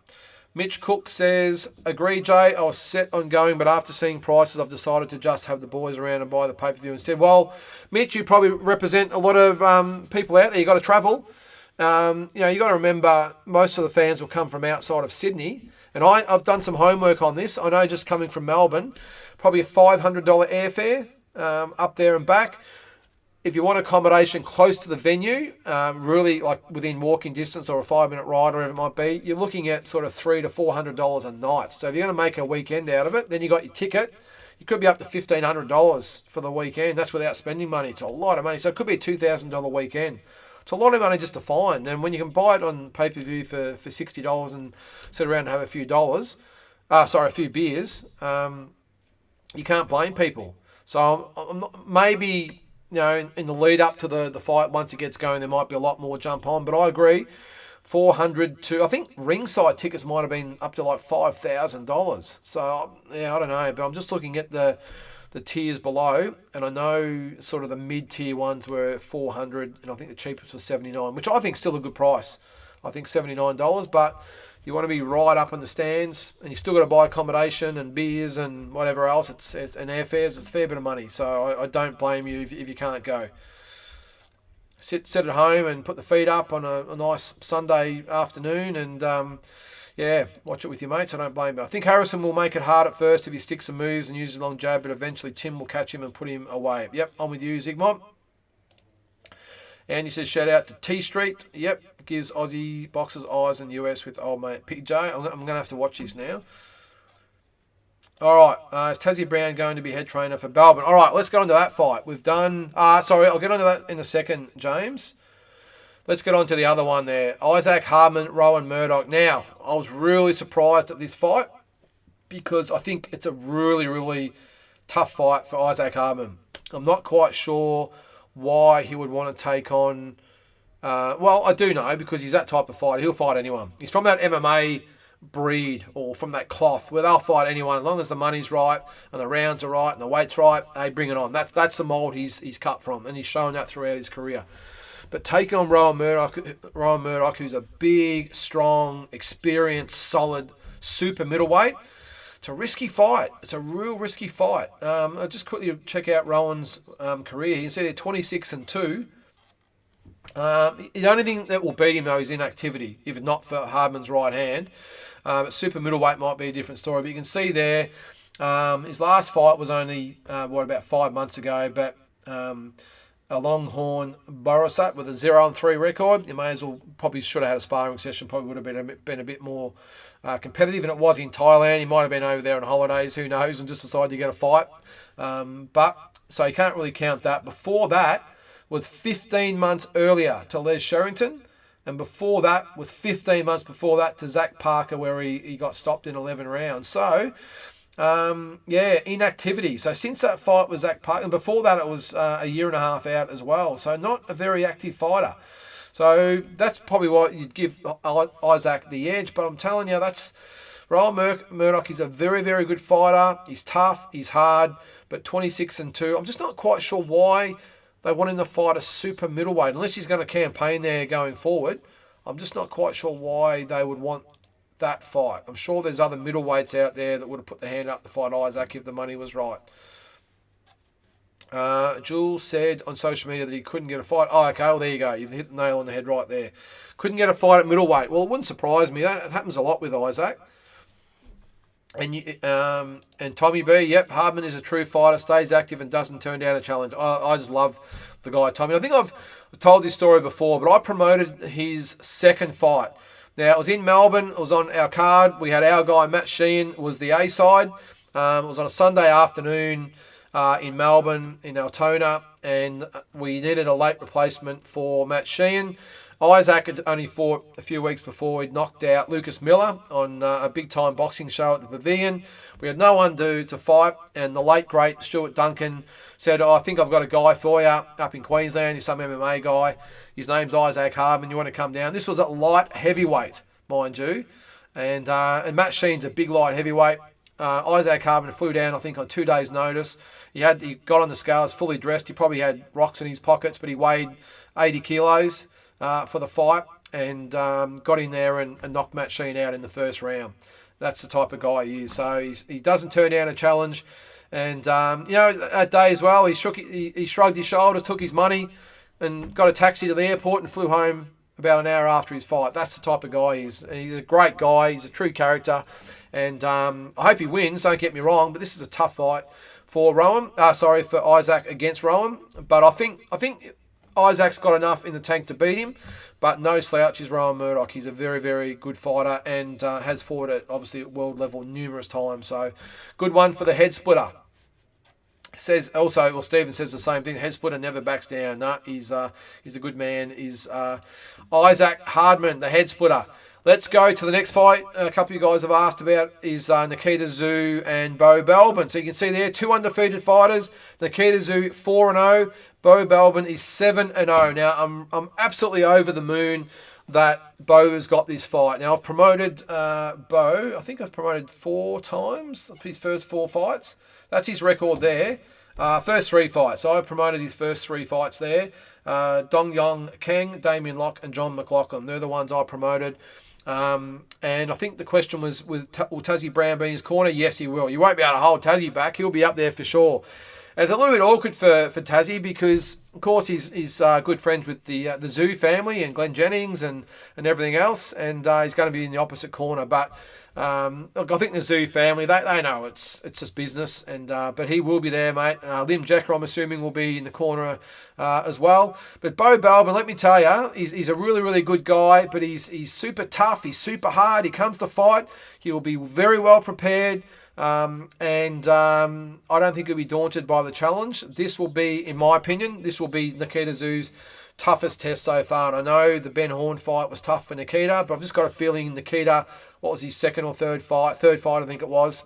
Mitch Cook says, agree, Jay. I was set on going, but after seeing prices, I've decided to just have the boys around and buy the pay-per-view instead. Well, Mitch, you probably represent a lot of people out there. You got to travel. You got to remember most of the fans will come from outside of Sydney. And I've done some homework on this. I know just coming from Melbourne, probably a $500 airfare up there and back. If you want accommodation close to the venue, really like within walking distance or a 5-minute ride or whatever it might be, you're looking at sort of $300 to $400 a night. So if you're going to make a weekend out of it, then you got your ticket. You could be up to $1,500 for the weekend. That's without spending money. It's a lot of money. So it could be a $2,000 weekend. It's a lot of money just to find. And when you can buy it on pay-per-view for $60 and sit around and have a few beers, you can't blame people. So maybe, in the lead up to the fight, once it gets going, there might be a lot more jump on. But I agree, $400 to, I think ringside tickets might have been up to like $5,000. So, yeah, I don't know. But I'm just looking at the tiers below, and I know sort of the mid-tier ones were $400, and I think the cheapest was $79, which I think is still a good price. I think $79, but you want to be right up in the stands, and you still got to buy accommodation and beers and whatever else. It's and airfares. It's a fair bit of money, so I don't blame you if you can't go. Sit at home and put the feet up on a nice Sunday afternoon, and watch it with your mates. I don't blame you. I think Harrison will make it hard at first if he sticks some moves and uses a long jab, but eventually Tim will catch him and put him away. Yep, I'm with you, Zigmont. And he says, shout out to T Street. Yep, gives Aussie boxers eyes in US with old mate PJ. I'm going to have to watch this now. All right, is Taszyu Brown going to be head trainer for Balban? All right, let's get on to that fight. We've done... I'll get onto that in a second, James. Let's get on to the other one there. Isaac Hardman, Rowan Murdoch. Now, I was really surprised at this fight because I think it's a really, really tough fight for Isaac Hardman. I'm not quite sure why he would want to take on... well, I do know because he's that type of fighter. He'll fight anyone. He's from that MMA breed or from that cloth where they'll fight anyone as long as the money's right and the rounds are right and the weight's right. They bring it on. That's the mould he's cut from, and he's shown that throughout his career. But taking on Rowan Murdoch, who's a big, strong, experienced, solid, super middleweight, it's a risky fight. It's a real risky fight. I'll just quickly check out Rowan's career. You can see they're 26-2. The only thing that will beat him, though, is inactivity, if not for Hardman's right hand. But super middleweight might be a different story. But you can see there, his last fight was only, about 5 months ago. But a Longhorn Borisat with a 0-3 record. You may as well, probably should have had a sparring session, probably would have been a bit more competitive. And it was in Thailand. He might have been over there on holidays, who knows, and just decided to get a fight. So you can't really count that. Before that was 15 months earlier to Les Sherrington. And before that was 15 months before that to Zach Parker, where he got stopped in 11 rounds. So, inactivity. So since that fight was Zach Parker, and before that it was a year and a half out as well. So not a very active fighter. So that's probably what you'd give Isaac the edge. But I'm telling you, Rowan Murdoch is a very, very good fighter. He's tough, he's hard, but 26-2. I'm just not quite sure why they want him to fight a super middleweight, unless he's going to campaign there going forward. I'm just not quite sure why they would want that fight. I'm sure there's other middleweights out there that would have put the hand up to fight Isaac if the money was right. Jules said on social media that he couldn't get a fight. Oh, okay, well, there you go. You've hit the nail on the head right there. Couldn't get a fight at middleweight. Well, it wouldn't surprise me. That happens a lot with Isaac. And Tommy B, yep, Hardman is a true fighter, stays active and doesn't turn down a challenge. I just love the guy, Tommy. I think I've told this story before, but I promoted his second fight. Now, it was in Melbourne. It was on our card. We had our guy, Matt Sheehan, was the A side. It was on a Sunday afternoon in Melbourne, in Altona, and we needed a late replacement for Matt Sheehan. Isaac had only fought a few weeks before. He'd knocked out Lucas Miller on a big-time boxing show at the Pavilion. We had no one to fight, and the late, great Stuart Duncan said, I think I've got a guy for you up in Queensland. He's some MMA guy. His name's Isaac Hardman. You want to come down? This was at light heavyweight, mind you. And Matt Sheen's a big light heavyweight. Isaac Hardman flew down, I think, on 2 days' notice. He got on the scales, fully dressed. He probably had rocks in his pockets, but he weighed 80 kilos. For the fight, and got in there and knocked Matt Sheen out in the first round. That's the type of guy he is. So he doesn't turn down a challenge. And, that day as well, he shrugged his shoulders, took his money, and got a taxi to the airport and flew home about an hour after his fight. That's the type of guy he is. He's a great guy. He's a true character. And I hope he wins, don't get me wrong, but this is a tough fight for for Isaac against Rowan. But I think Isaac's got enough in the tank to beat him, but no slouch is Rowan Murdoch. He's a very, very good fighter and has fought at world level numerous times. So good one for the head splitter. Says also, well, Stephen says the same thing. Head splitter never backs down. No, he's a good man. Is Isaac Hardman, the head splitter. Let's go to the next fight. A couple of you guys have asked about is Nikita Tszyu and Bo Belbin. So you can see there, two undefeated fighters. Nikita Tszyu 4-0. Bo Belbin is 7-0. Now I'm absolutely over the moon that Bo has got this fight. Now I've promoted Bo. I think I've promoted 4 times. His first 4 fights. That's his record there. First 3 fights. So I promoted his first 3 fights there. Dong Yong Keng, Damien Locke, and John McLaughlin. They're the ones I promoted. And I think the question was, will Tazzy Brown be in his corner? Yes, he will. You won't be able to hold Tazzy back. He'll be up there for sure. And it's a little bit awkward for Tazzy because, of course, he's good friends with the Tszyu family and Glenn Jennings and everything else. And he's going to be in the opposite corner. But look, I think the Tszyu family, they know it's just business. And but he will be there, mate. Lim Jacker, I'm assuming, will be in the corner as well. But Bo Belbin, let me tell you, he's a really, really good guy. But he's super tough. He's super hard. He comes to fight. He will be very well prepared. I don't think he'll be daunted by the challenge. This will be, in my opinion, this will be Nikita Tszyu's toughest test so far. And I know the Ben Horn fight was tough for Nikita, but I've just got a feeling Nikita, what was his second or third fight? Third fight, I think it was.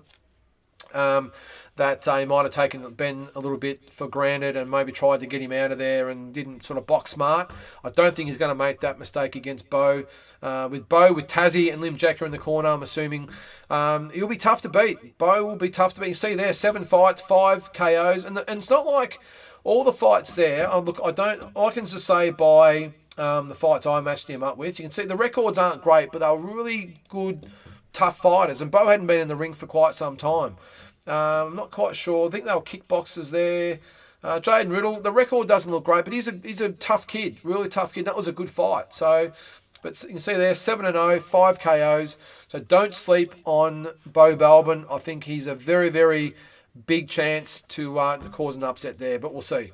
That he might have taken Ben a little bit for granted and maybe tried to get him out of there and didn't sort of box smart. I don't think he's going to make that mistake against Bo. With Taszyu and Lim Jacker in the corner, I'm assuming he'll be tough to beat. Bo will be tough to beat. You see there, 7 fights, 5 KOs, and it's not like all the fights there. I can just say by the fights I matched him up with, you can see the records aren't great, but they were really good, tough fighters. And Bo hadn't been in the ring for quite some time. I'm not quite sure. I think they were kickboxers there. Jaden Riddle, the record doesn't look great, but he's a tough kid, really tough kid. That was a good fight. So, but you can see there, 7-0, 5 KOs. So don't sleep on Bo Balbin. I think he's a very, very big chance to cause an upset there, but we'll see.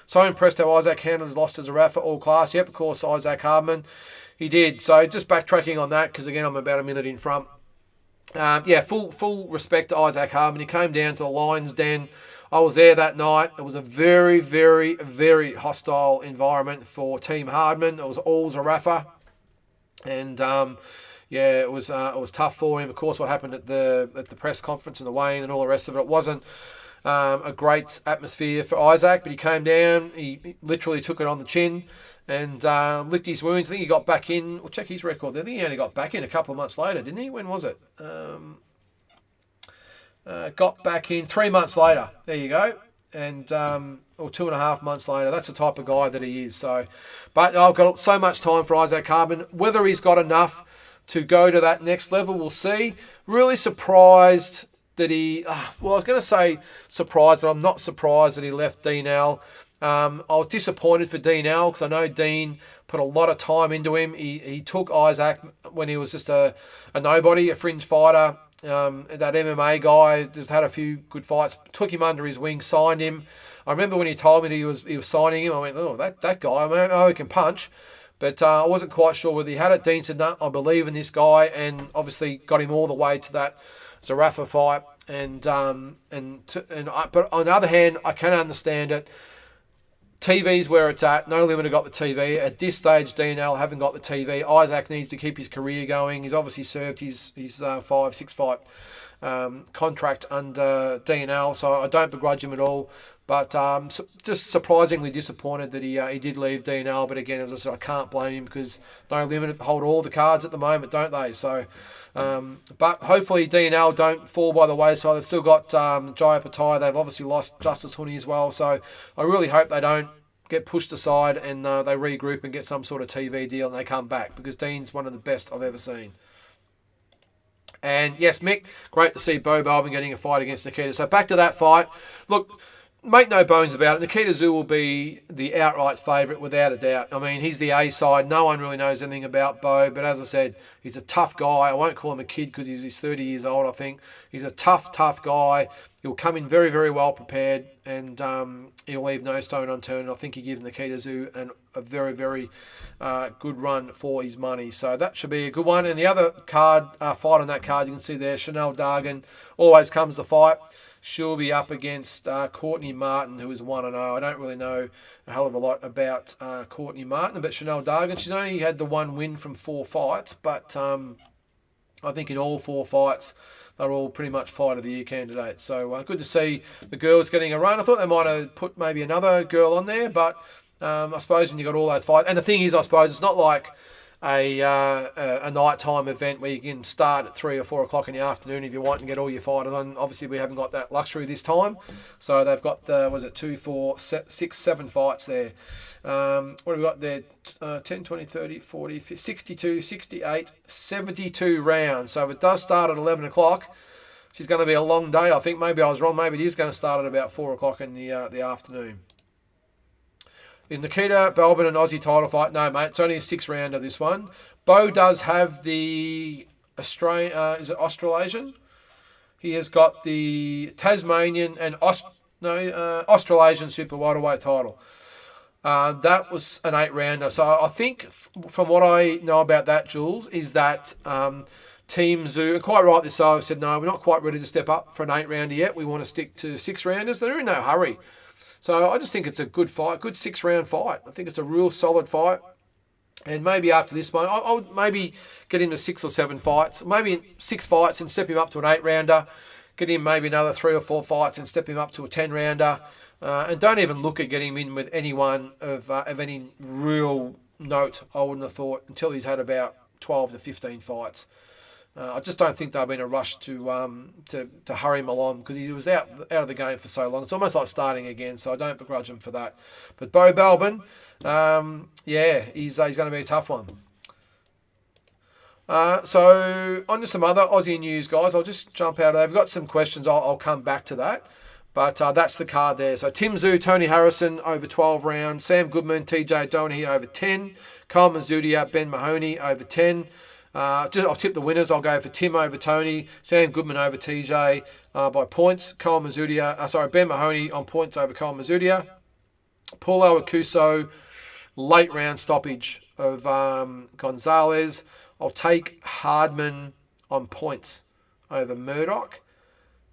So impressed how Isaac Handler's lost as a Rafa all class. Yep, of course, Isaac Hardman. He did. So just backtracking on that, because again, I'm about a minute in front. Full respect to Isaac Hardman. He came down to the Lions Den. I was there that night. It was a very, very, very hostile environment for Team Hardman. It was all Zarafa. And it was tough for him. Of course, what happened at the press conference and the weigh-in and all the rest of it wasn't a great atmosphere for Isaac, but he came down. He literally took it on the chin and licked his wounds. I think he got back in. We'll check his record. I think he only got back in a couple of months later, didn't he? When was it? Got back in 3 months later. There you go. And or 2.5 months later. That's the type of guy that he is. So, but I've got so much time for Isaac Hardman. Whether he's got enough to go to that next level, we'll see. Really surprised that he... I was going to say surprised, but I'm not surprised that he left Dean Al. I was disappointed for Dean Al because I know Dean put a lot of time into him. He took Isaac when he was just a nobody, a fringe fighter. That MMA guy just had a few good fights. Took him under his wing, signed him. I remember when he told me that he was signing him. I went, oh, that guy. I know he can punch, but I wasn't quite sure whether he had it. Dean said, no, I believe in this guy, and obviously got him all the way to that Zarafa fight. But on the other hand, I can understand it. TV's where it's at. No Limit have got the TV. At this stage, DNL haven't got the TV. Isaac needs to keep his career going. He's obviously served his 5-6 fight contract under DNL, so I don't begrudge him at all. But just surprisingly disappointed that he did leave DNL. But again, as I said, I can't blame him because No Limit hold all the cards at the moment, don't they? So, but hopefully DNL don't fall by the wayside. They've still got Jaya Patai. They've obviously lost Justice Honey as well. So I really hope they don't get pushed aside and they regroup and get some sort of TV deal and they come back, because Dean's one of the best I've ever seen. And yes, Mick, great to see Bo Balbin getting a fight against Nikita. So back to that fight. Look, make no bones about it, Nikita Tszyu will be the outright favourite without a doubt. I mean, he's the A side. No one really knows anything about Bo, but as I said, he's a tough guy. I won't call him a kid because he's 30 years old, I think. He's a tough guy. He'll come in very, very well prepared, and he'll leave no stone unturned. I think he gives Nikita Tszyu a very, very good run for his money. So that should be a good one. And the other fight on that card, you can see there, Chanel Dargan always comes to fight. She'll be up against Courtney Martin, who is 1-0. I don't really know a hell of a lot about Courtney Martin, but Chanel Dargan, she's only had the one win from 4 fights, but I think in all 4 fights, they're all pretty much Fight of the Year candidates. So good to see the girls getting a run. I thought they might have put maybe another girl on there, but I suppose when you got all those fights, and the thing is, I suppose it's not like a nighttime event where you can start at 3 or 4 o'clock in the afternoon if you want and get all your fighters on. Obviously, we haven't got that luxury this time, so they've got 2, 4, 6, 7 fights there. What have we got there? 10, 20, 30, 40, 50, 62, 68, 72 rounds. So if it does start at 11 o'clock, it's going to be a long day. I think maybe I was wrong. Maybe it is going to start at about 4 o'clock in the afternoon. Is Nikita Balbin an Aussie title fight? No, mate. It's only a 6-rounder, this one. Bo does have the Australian... is it Australasian? He has got the Tasmanian and Australasian super welterweight title. That was an 8-rounder. So I think from what I know about that, Jules, is that Tim Tszyu, and quite right this side, have said, no, we're not quite ready to step up for an 8-rounder yet. We want to stick to 6-rounders. They're in no hurry. So I just think it's a good fight, good 6-round fight. I think it's a real solid fight. And maybe after this one, I would maybe get him to 6 or 7 fights, maybe 6 fights and step him up to an 8-rounder. Get him maybe another 3 or 4 fights and step him up to a 10-rounder. And don't even look at getting him in with anyone of any real note, I wouldn't have thought, until he's had about 12 to 15 fights. I just don't think they'll be in a rush to hurry him along because he was out of the game for so long. It's almost like starting again, so I don't begrudge him for that. But Bo Balbin, he's going to be a tough one. So on to some other Aussie news, guys. I'll just jump out of there. I've got some questions. I'll come back to that. But that's the card there. So Tim Tszyu, Tony Harrison over 12 rounds. Sam Goodman, TJ Donaghy over 10. Coleman Zudia, Ben Mahoney over 10. I'll tip the winners. I'll go for Tim over Tony, Sam Goodman over TJ by points. Ben Mahoney on points over Coleman Zudia. Paulo Acuso, late round stoppage of Gonzalez. I'll take Hardman on points over Murdoch.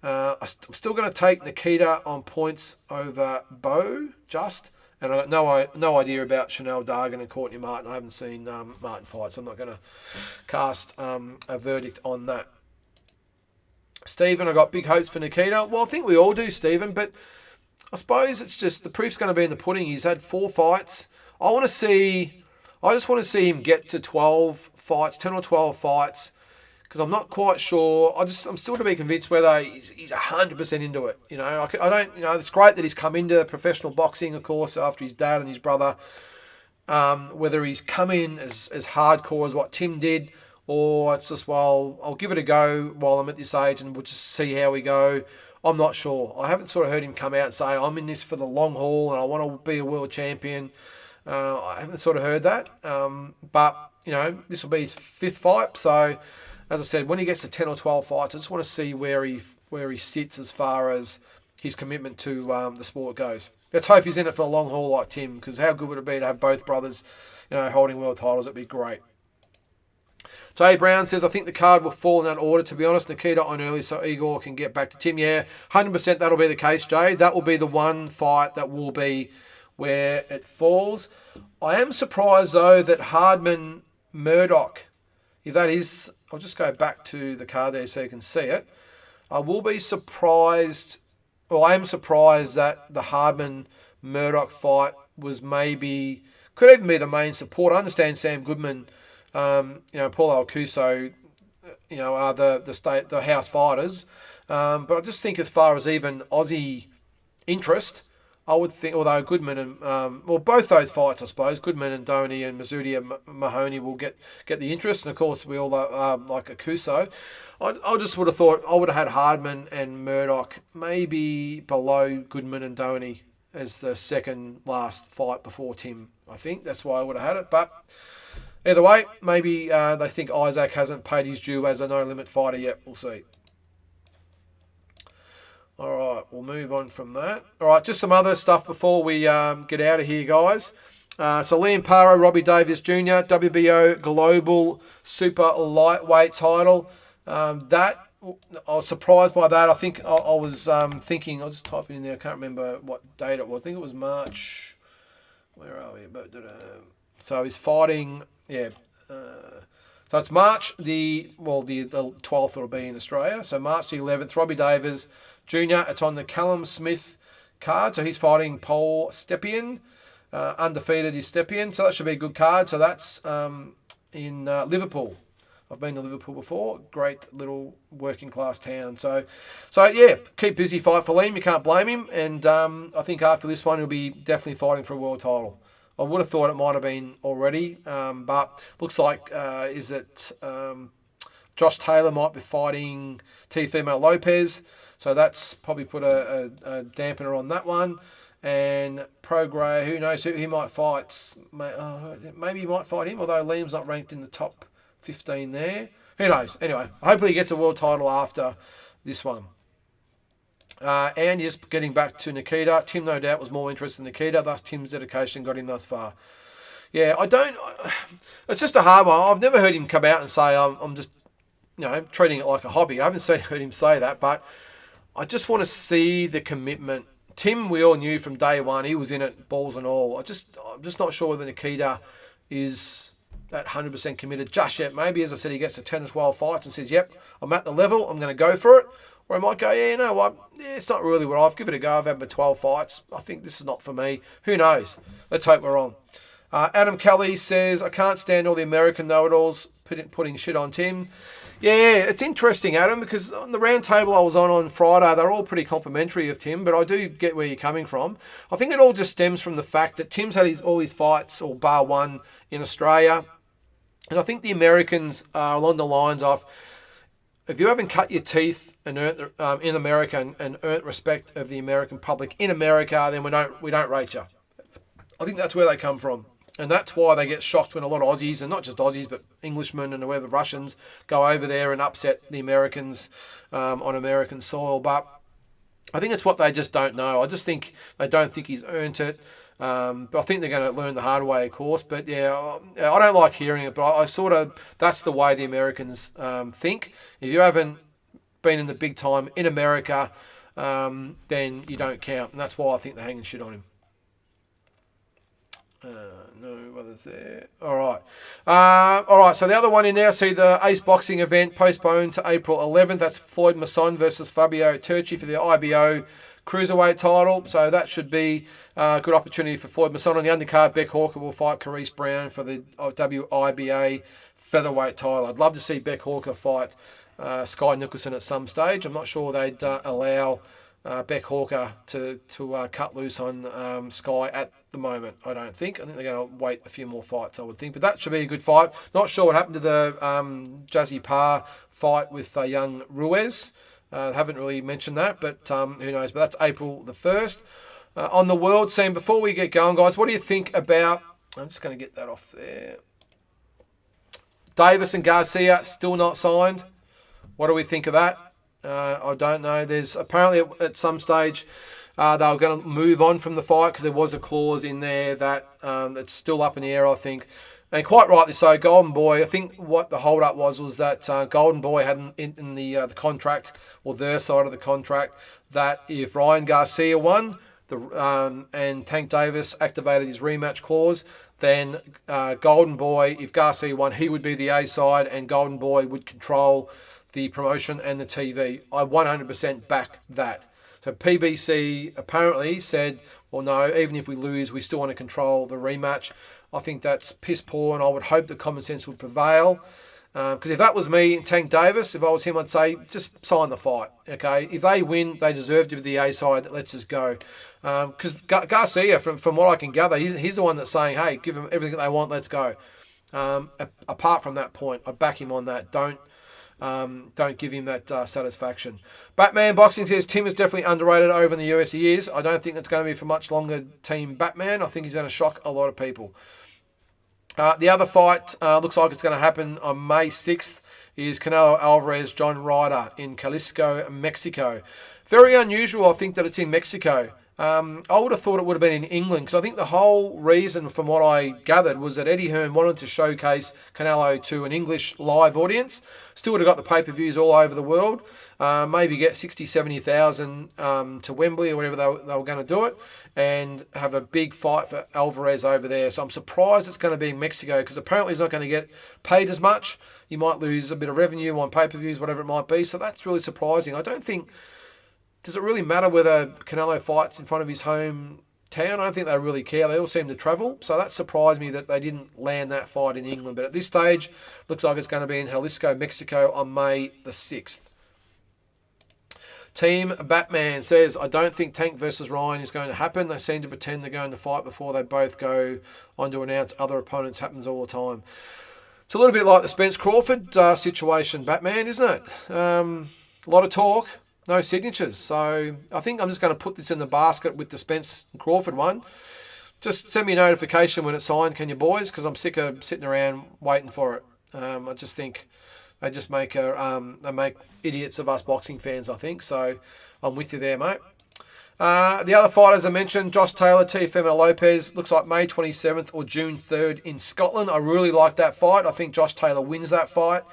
I'm still going to take Nikita on points over Bo, and I've got no idea about Chanel Dargan and Courtney Martin. I haven't seen Martin fight, so I'm not going to cast a verdict on that. Stephen, I got big hopes for Nikita. Well, I think we all do, Stephen, but I suppose it's just the proof's going to be in the pudding. He's had 4 fights. I just want to see him get to 12 fights, 10 or 12 fights, because I'm not quite sure. I'm still to be convinced whether he's 100% into it. I don't. It's great that he's come into professional boxing, of course, after his dad and his brother. Whether he's come in as hardcore as what Tim did, or it's just, well, I'll give it a go while I'm at this age and we'll just see how we go. I'm not sure. I haven't sort of heard him come out and say, I'm in this for the long haul and I want to be a world champion. I haven't sort of heard that. But, this will be his 5th fight. So, as I said, when he gets to 10 or 12 fights, I just want to see where he sits as far as his commitment to the sport goes. Let's hope he's in it for the long haul like Tim, because how good would it be to have both brothers, holding world titles? It'd be great. Jay Brown says, I think the card will fall in that order, to be honest. Nikita on early so Igor can get back to Tim. Yeah, 100% that'll be the case, Jay. That will be the one fight that will be where it falls. I am surprised, though, that Hardman Murdoch, if that is, I'll just go back to the card there so you can see it. I will be surprised, I am surprised that the Hardman Murdoch fight was could even be the main support. I understand Sam Goodman, Paulo Alcuso, are the house fighters. But I just think as far as even Aussie interest, I would think, although Goodman and, both those fights, I suppose, Goodman and Donaghy and Mazzuti Mahoney will get the interest. And, of course, we all like Acuso. I just would have thought I would have had Hardman and Murdoch maybe below Goodman and Donaghy as the second last fight before Tim. I think that's why I would have had it. But either way, maybe they think Isaac hasn't paid his due as a no-limit fighter yet. We'll see. All right, we'll move on from that. All right, just some other stuff before we get out of here, guys. So Liam Paro, Robbie Davis Jr., WBO Global Super Lightweight title. That I was surprised by that. I think I was thinking, I'll just type it in there. I can't remember what date it was. I think it was March. Where are we? So he's fighting, so it's March the 12th it'll be in Australia. So March the 11th, Robbie Davis Jr. It's on the Callum Smith card. So he's fighting Paul Stepien. Undefeated is Stepien. So that should be a good card. So that's in Liverpool. I've been to Liverpool before. Great little working class town. So yeah, keep busy, fight for Liam. You can't blame him. And I think after this one, he'll be definitely fighting for a world title. I would have thought it might have been already, but looks like Josh Taylor might be fighting Teofimo Lopez, so that's probably put a dampener on that one. And Prograis, who knows who he might fight? Maybe he might fight him, although Liam's not ranked in the top 15 there. Who knows? Anyway, hopefully he gets a world title after this one. And just getting back to Nikita, Tim no doubt was more interested in Nikita, thus Tim's dedication got him thus far. Yeah, it's just a hard one. I've never heard him come out and say, I'm just treating it like a hobby. I haven't heard him say that, but I just want to see the commitment. Tim, we all knew from day one, he was in it, balls and all. I'm just not sure whether Nikita is that 100% committed just yet. Maybe, as I said, he gets to 10 or 12 fights and says, yep, I'm at the level, I'm going to go for it. Or I might go, yeah, you know what, it's not really what I've given it a go. I've had my 12 fights. I think this is not for me. Who knows? Let's hope we're wrong. Adam Kelly says, I can't stand all the American know-it-alls putting shit on Tim. Yeah, it's interesting, Adam, because on the round table I was on Friday, they're all pretty complimentary of Tim, but I do get where you're coming from. I think it all just stems from the fact that Tim's had all his fights, or bar one, in Australia. And I think the Americans are along the lines of, if you haven't cut your teeth and earned in America and earned respect of the American public in America, then we don't rate you. I think that's where they come from. And that's why they get shocked when a lot of Aussies, and not just Aussies, but Englishmen and whoever, Russians, go over there and upset the Americans on American soil. But I think it's what they just don't know. I just think they don't think he's earned it. But I think they're going to learn the hard way, of course. But yeah, I don't like hearing it, but that's the way the Americans think. If you haven't been in the big time in America, then you don't count. And that's why I think they're hanging shit on him. No others there. All right. So the other one in there, see the Ace Boxing event postponed to April 11th. That's Floyd Masson versus Fabio Turchi for the IBO Cruiserweight title. So that should be a good opportunity for Floyd Masson. On the undercard, Beck Hawker will fight Carice Brown for the WIBA Featherweight title. I'd love to see Beck Hawker fight Sky Nicholson at some stage. I'm not sure they'd allow Beck Hawker to cut loose on Sky at the moment, I don't think. I think they're going to wait a few more fights, I would think. But that should be a good fight. Not sure what happened to the Jazzy Parr fight with young Ruiz. Haven't really mentioned that, but who knows. But that's April the 1st. On the world scene, before we get going, guys, what do you think about... I'm just going to get that off there. Davis and Garcia still not signed. What do we think of that? I don't know. There's apparently at some stage they were going to move on from the fight because there was a clause in there that that's still up in the air, I think. And quite rightly so. Golden Boy, I think what the hold-up was that Golden Boy had in the contract, or their side of the contract, that if Ryan Garcia won and Tank Davis activated his rematch clause, then Golden Boy, if Garcia won, he would be the A side and Golden Boy would control the promotion and the TV. I 100% back that. So PBC apparently said, well, no, even if we lose, we still want to control the rematch. I think that's piss poor, and I would hope that common sense would prevail. Because if that was me and Tank Davis, if I was him, I'd say, just sign the fight, okay? If they win, they deserve to be the A side. Let's just go. Because Garcia, from what I can gather, he's the one that's saying, hey, give them everything they want, let's go. Apart from that point, I back him on that. Don't give him that satisfaction. Batman Boxing says Tim is definitely underrated over in the US. He is. I don't think that's going to be for much longer, Team Batman. I think he's going to shock a lot of people. The other fight looks like it's going to happen on May 6th is Canelo Alvarez, John Ryder in Jalisco, Mexico. Very unusual, I think, that it's in Mexico. I would have thought it would have been in England, because I think the whole reason, from what I gathered, was that Eddie Hearn wanted to showcase Canelo to an English live audience. Still would have got the pay-per-views all over the world. Maybe get 60, 70,000 to Wembley or whatever they were going to do it, and have a big fight for Alvarez over there. So I'm surprised it's going to be in Mexico, because apparently he's not going to get paid as much. You might lose a bit of revenue on pay-per-views, whatever it might be. So that's really surprising. I don't think... Does it really matter whether Canelo fights in front of his hometown? I don't think they really care. They all seem to travel. So that surprised me that they didn't land that fight in England. But at this stage, looks like it's going to be in Jalisco, Mexico on May the 6th. Team Batman says, I don't think Tank versus Ryan is going to happen. They seem to pretend they're going to fight before they both go on to announce other opponents. Happens all the time. It's a little bit like the Spence Crawford situation, Batman, isn't it? A lot of talk. No signatures. So I think I'm just going to put this in the basket with the Spence and Crawford one. Just send me a notification when it's signed, can you, boys? Because I'm sick of sitting around waiting for it. I just think they just make they make idiots of us boxing fans, I think. So I'm with you there, mate. The other fighters I mentioned, Josh Taylor, Teofimo Lopez, looks like May 27th or June 3rd in Scotland. I really like that fight. I think Josh Taylor wins that fight.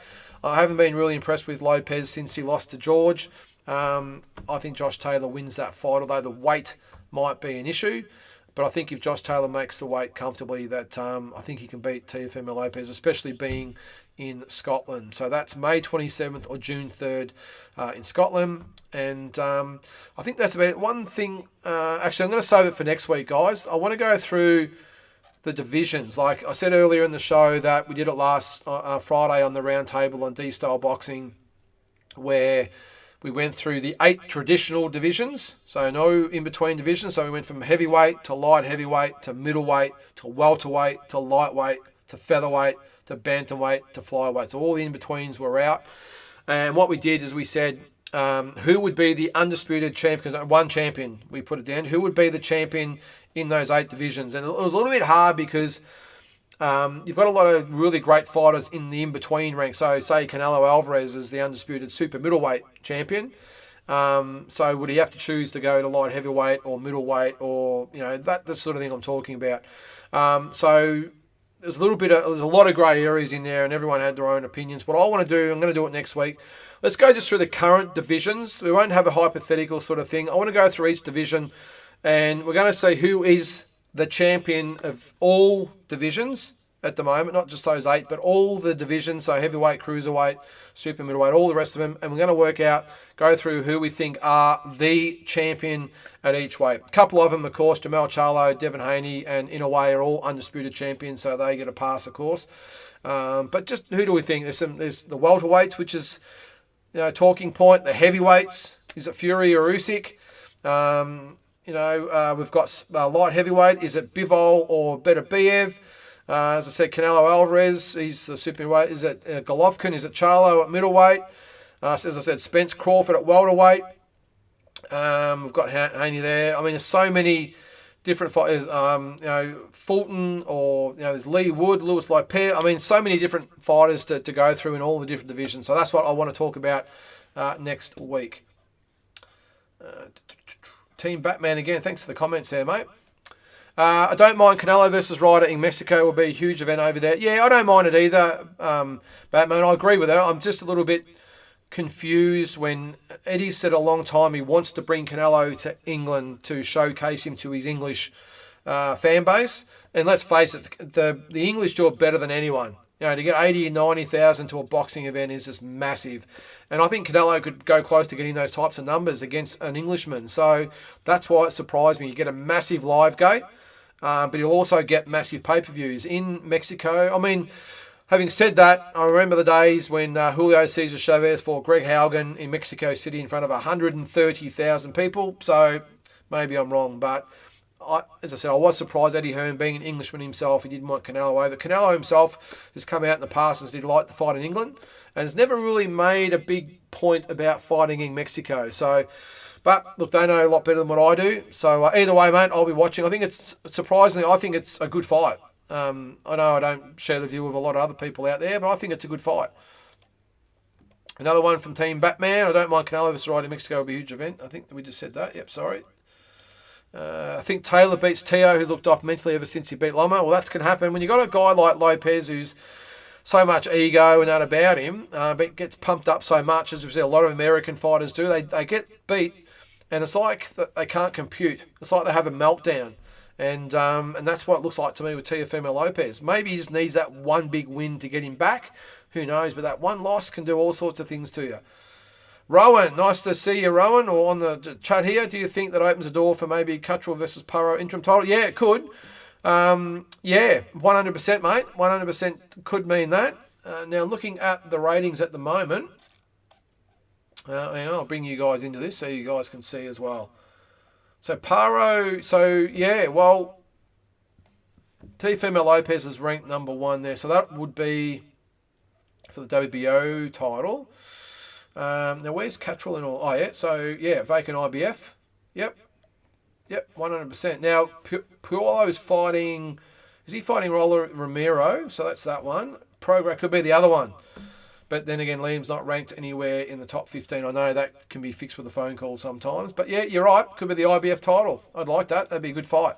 I haven't been really impressed with Lopez since he lost to George. I think Josh Taylor wins that fight, although the weight might be an issue. But I think if Josh Taylor makes the weight comfortably, that I think he can beat Teofimo Lopez, especially being in Scotland. So that's May 27th or June 3rd in Scotland. And I think that's about it. One thing, actually, I'm going to save it for next week, guys. I want to go through the divisions. Like I said earlier in the show that we did it last Friday on the round table on D-Style Boxing, where we went through the 8 traditional divisions, so no in-between divisions. So we went from heavyweight to light heavyweight to middleweight to welterweight to lightweight to featherweight to bantamweight to flyweight. So all the in-betweens were out. And what we did is we said who would be the undisputed champion, because one champion, we put it down, who would be the champion in those 8 divisions. And it was a little bit hard because you've got a lot of really great fighters in the in-between ranks. So say Canelo Alvarez is the undisputed super middleweight champion. So would he have to choose to go to light heavyweight or middleweight, or that's the sort of thing I'm talking about. So there's a lot of grey areas in there, and everyone had their own opinions. What I want to do, I'm going to do it next week. Let's go just through the current divisions. We won't have a hypothetical sort of thing. I want to go through each division, and we're going to see who is the champion of all divisions at the moment, not just those 8, but all the divisions, so heavyweight, cruiserweight, super middleweight, all the rest of them, and we're going to go through who we think are the champion at each weight. A couple of them, of course, Jamal Charlo, Devin Haney, and in a way are all undisputed champions, so they get a pass, of course. But just who do we think? There's the welterweights, which is talking point. The heavyweights, is it Fury or Usyk? We've got light heavyweight. Is it Bivol or Beterbiev? As I said, Canelo Alvarez, he's the super middleweight. Is it Golovkin? Is it Charlo at middleweight? As I said, Spence Crawford at welterweight. We've got Haney there. I mean, there's so many different fighters. Fulton, or there's Lee Wood, Lewis Lopez. I mean, so many different fighters to go through in all the different divisions. So that's what I want to talk about next week. Team Batman again. Thanks for the comments there, mate. I don't mind Canelo versus Ryder in Mexico. Will be a huge event over there. Yeah, I don't mind it either, Batman. I agree with that. I'm just a little bit confused when Eddie said a long time he wants to bring Canelo to England to showcase him to his English fan base. And let's face it, the English do it better than anyone. To get 80 and 90,000 to a boxing event is just massive. And I think Canelo could go close to getting those types of numbers against an Englishman. So that's why it surprised me. You get a massive live gate. But you'll also get massive pay-per-views in Mexico. I mean, having said that, I remember the days when Julio Cesar Chavez fought Greg Haugen in Mexico City in front of 130,000 people. So maybe I'm wrong, but as I said, I was surprised Eddie Hearn, being an Englishman himself, he didn't want Canelo over. Canelo himself has come out in the past and said he'd like to fight in England, and has never really made a big point about fighting in Mexico. So, but look, they know a lot better than what I do. So either way, mate, I'll be watching. I think it's a good fight. I know I don't share the view with a lot of other people out there, but I think it's a good fight. Another one from Team Batman. I don't mind Canelo versus Ryder in Mexico. Will be a huge event. I think we just said that. Yep, sorry. I think Taylor beats Tszyu, who looked off mentally ever since he beat Loma. Well, that's going to happen. When you've got a guy like Lopez who's so much ego and that about him, but gets pumped up so much, as we see a lot of American fighters do, they get beat, and it's like they can't compute. It's like they have a meltdown. And that's what it looks like to me with Teofimo Lopez. Maybe he just needs that one big win to get him back. Who knows? But that one loss can do all sorts of things to you. Rowan, nice to see you, Rowan, or on the chat here. Do you think that opens the door for maybe Cuttrell versus Paro interim title? Yeah, it could. Yeah, 100%, mate. 100% could mean that. Now, looking at the ratings at the moment, I'll bring you guys into this so you guys can see as well. So Paro, Teofimo Lopez is ranked number 1 there. So that would be for the WBO title. Now, where's Cuttrell and all? Oh, yeah. So, yeah, vacant IBF. Yep, 100%. Now, Puolo's fighting... Is he fighting Roller Romero? So that's that one. Progress could be the other one. But then again, Liam's not ranked anywhere in the top 15. I know that can be fixed with a phone call sometimes. But, yeah, you're right. Could be the IBF title. I'd like that. That'd be a good fight.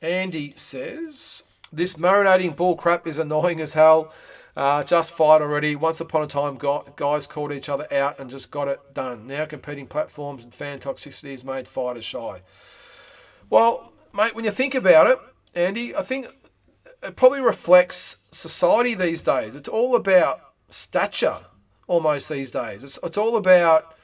Andy says, this marinating bull crap is annoying as hell. Just fight already. Once upon a time, guys called each other out and just got it done. Now competing platforms and fan toxicity has made fighters shy. Well, mate, when you think about it, Andy, I think it probably reflects society these days. It's all about stature almost these days. It's all about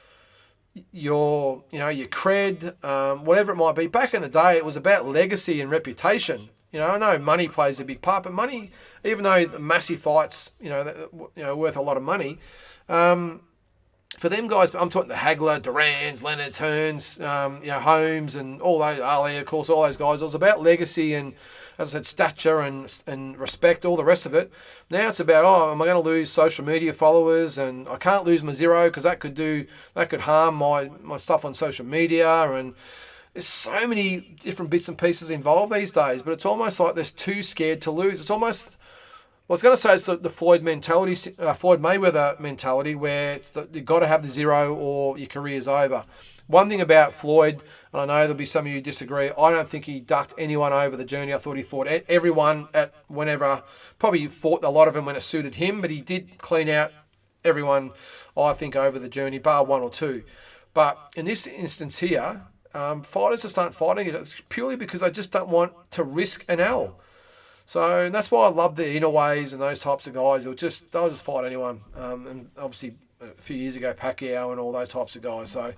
your cred, whatever it might be. Back in the day, it was about legacy and reputation. I know money plays a big part, but money, even though the massive fights, worth a lot of money, for them guys, I'm talking the Hagler, Durans, Leonard, Hearns, Holmes, and all those, Ali, of course, all those guys. It was about legacy and, as I said, stature and respect, all the rest of it. Now it's about, am I going to lose social media followers? And I can't lose my zero because that could harm my stuff on social media. And there's so many different bits and pieces involved these days, but it's almost like they're too scared to lose. It's almost, I was going to say it's the Floyd mentality, Floyd Mayweather mentality, where you've got to have the zero or your career's over. One thing about Floyd, and I know there'll be some of you disagree, I don't think he ducked anyone over the journey. I thought he fought everyone at whenever, probably fought a lot of them when it suited him, but he did clean out everyone, I think, over the journey, bar one or two. But in this instance here, fighters just aren't fighting it purely because they just don't want to risk an L. So that's why I love the Inoways and those types of guys. They'll just fight anyone. And obviously a few years ago, Pacquiao and all those types of guys. So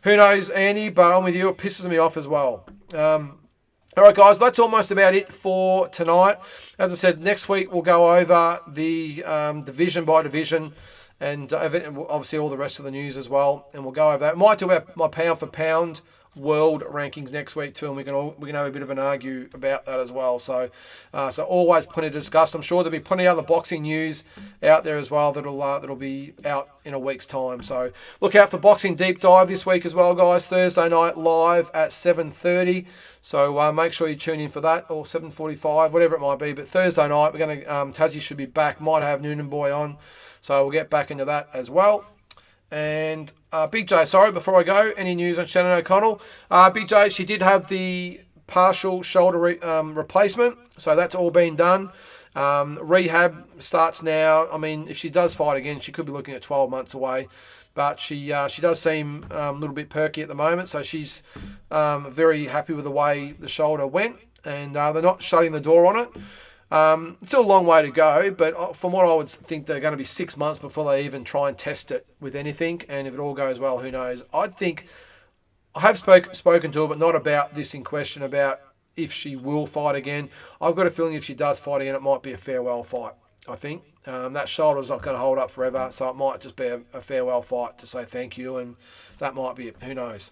who knows, Andy, but I'm with you. It pisses me off as well. All right, guys, that's almost about it for tonight. As I said, next week we'll go over the division by division and obviously all the rest of the news as well. And we'll go over that. Might do my pound for pound world rankings next week too, and we can have a bit of an argue about that as well. So always plenty to discuss. I'm sure there'll be plenty of other boxing news out there as well that'll be out in a week's time. So look out for Boxing Deep Dive this week as well, guys. Thursday night live at 7:30. So make sure you tune in for that, or 7:45, whatever it might be. But Thursday night we're going to Taszyu should be back. Might have Noonan Boy on, so we'll get back into that as well. And Big J, sorry, before I go, any news on Shannon O'Connell? Big J, she did have the partial shoulder replacement, so that's all been done. Rehab starts now. I mean, if she does fight again, she could be looking at 12 months away. But she does seem a little bit perky at the moment, so she's very happy with the way the shoulder went, and they're not shutting the door on it. Still a long way to go, but from what I would think, they're going to be 6 months before they even try and test it with anything. And if it all goes well, who knows? I think I have spoken to her, but not about this in question, about if she will fight again. I've got a feeling if she does fight again, it might be a farewell fight, I think. That shoulder's not going to hold up forever, so it might just be a farewell fight to say thank you, and that might be it. Who knows?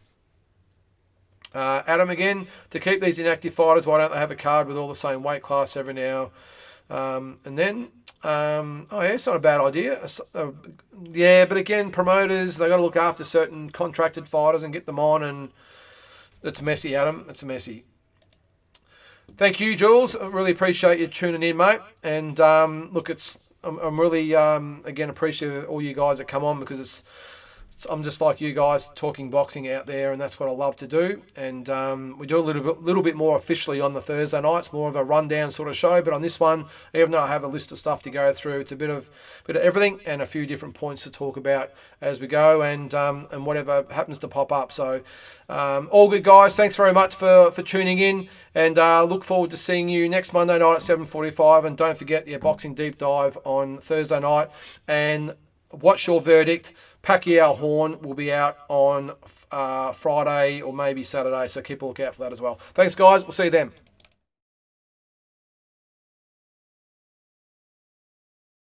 Adam, again, to keep these inactive fighters, why don't they have a card with all the same weight class every now and then? It's not a bad idea. Yeah, but again, promoters, they've got to look after certain contracted fighters and get them on, and it's messy, Adam. It's messy. Thank you, Jules. I really appreciate you tuning in, mate. And look, I'm really, again, appreciative of all you guys that come on, because I'm just like you guys, talking boxing out there, and that's what I love to do. And we do a little bit more officially on the Thursday nights, more of a rundown sort of show. But on this one, even though I have a list of stuff to go through, it's a bit of everything and a few different points to talk about as we go, and whatever happens to pop up. So all good, guys. Thanks very much for tuning in, and look forward to seeing you next Monday night at 7:45. And don't forget the Boxing Deep Dive on Thursday night. And what's your verdict? Pacquiao Horn will be out on Friday or maybe Saturday, so keep a look out for that as well. Thanks, guys. We'll see you then.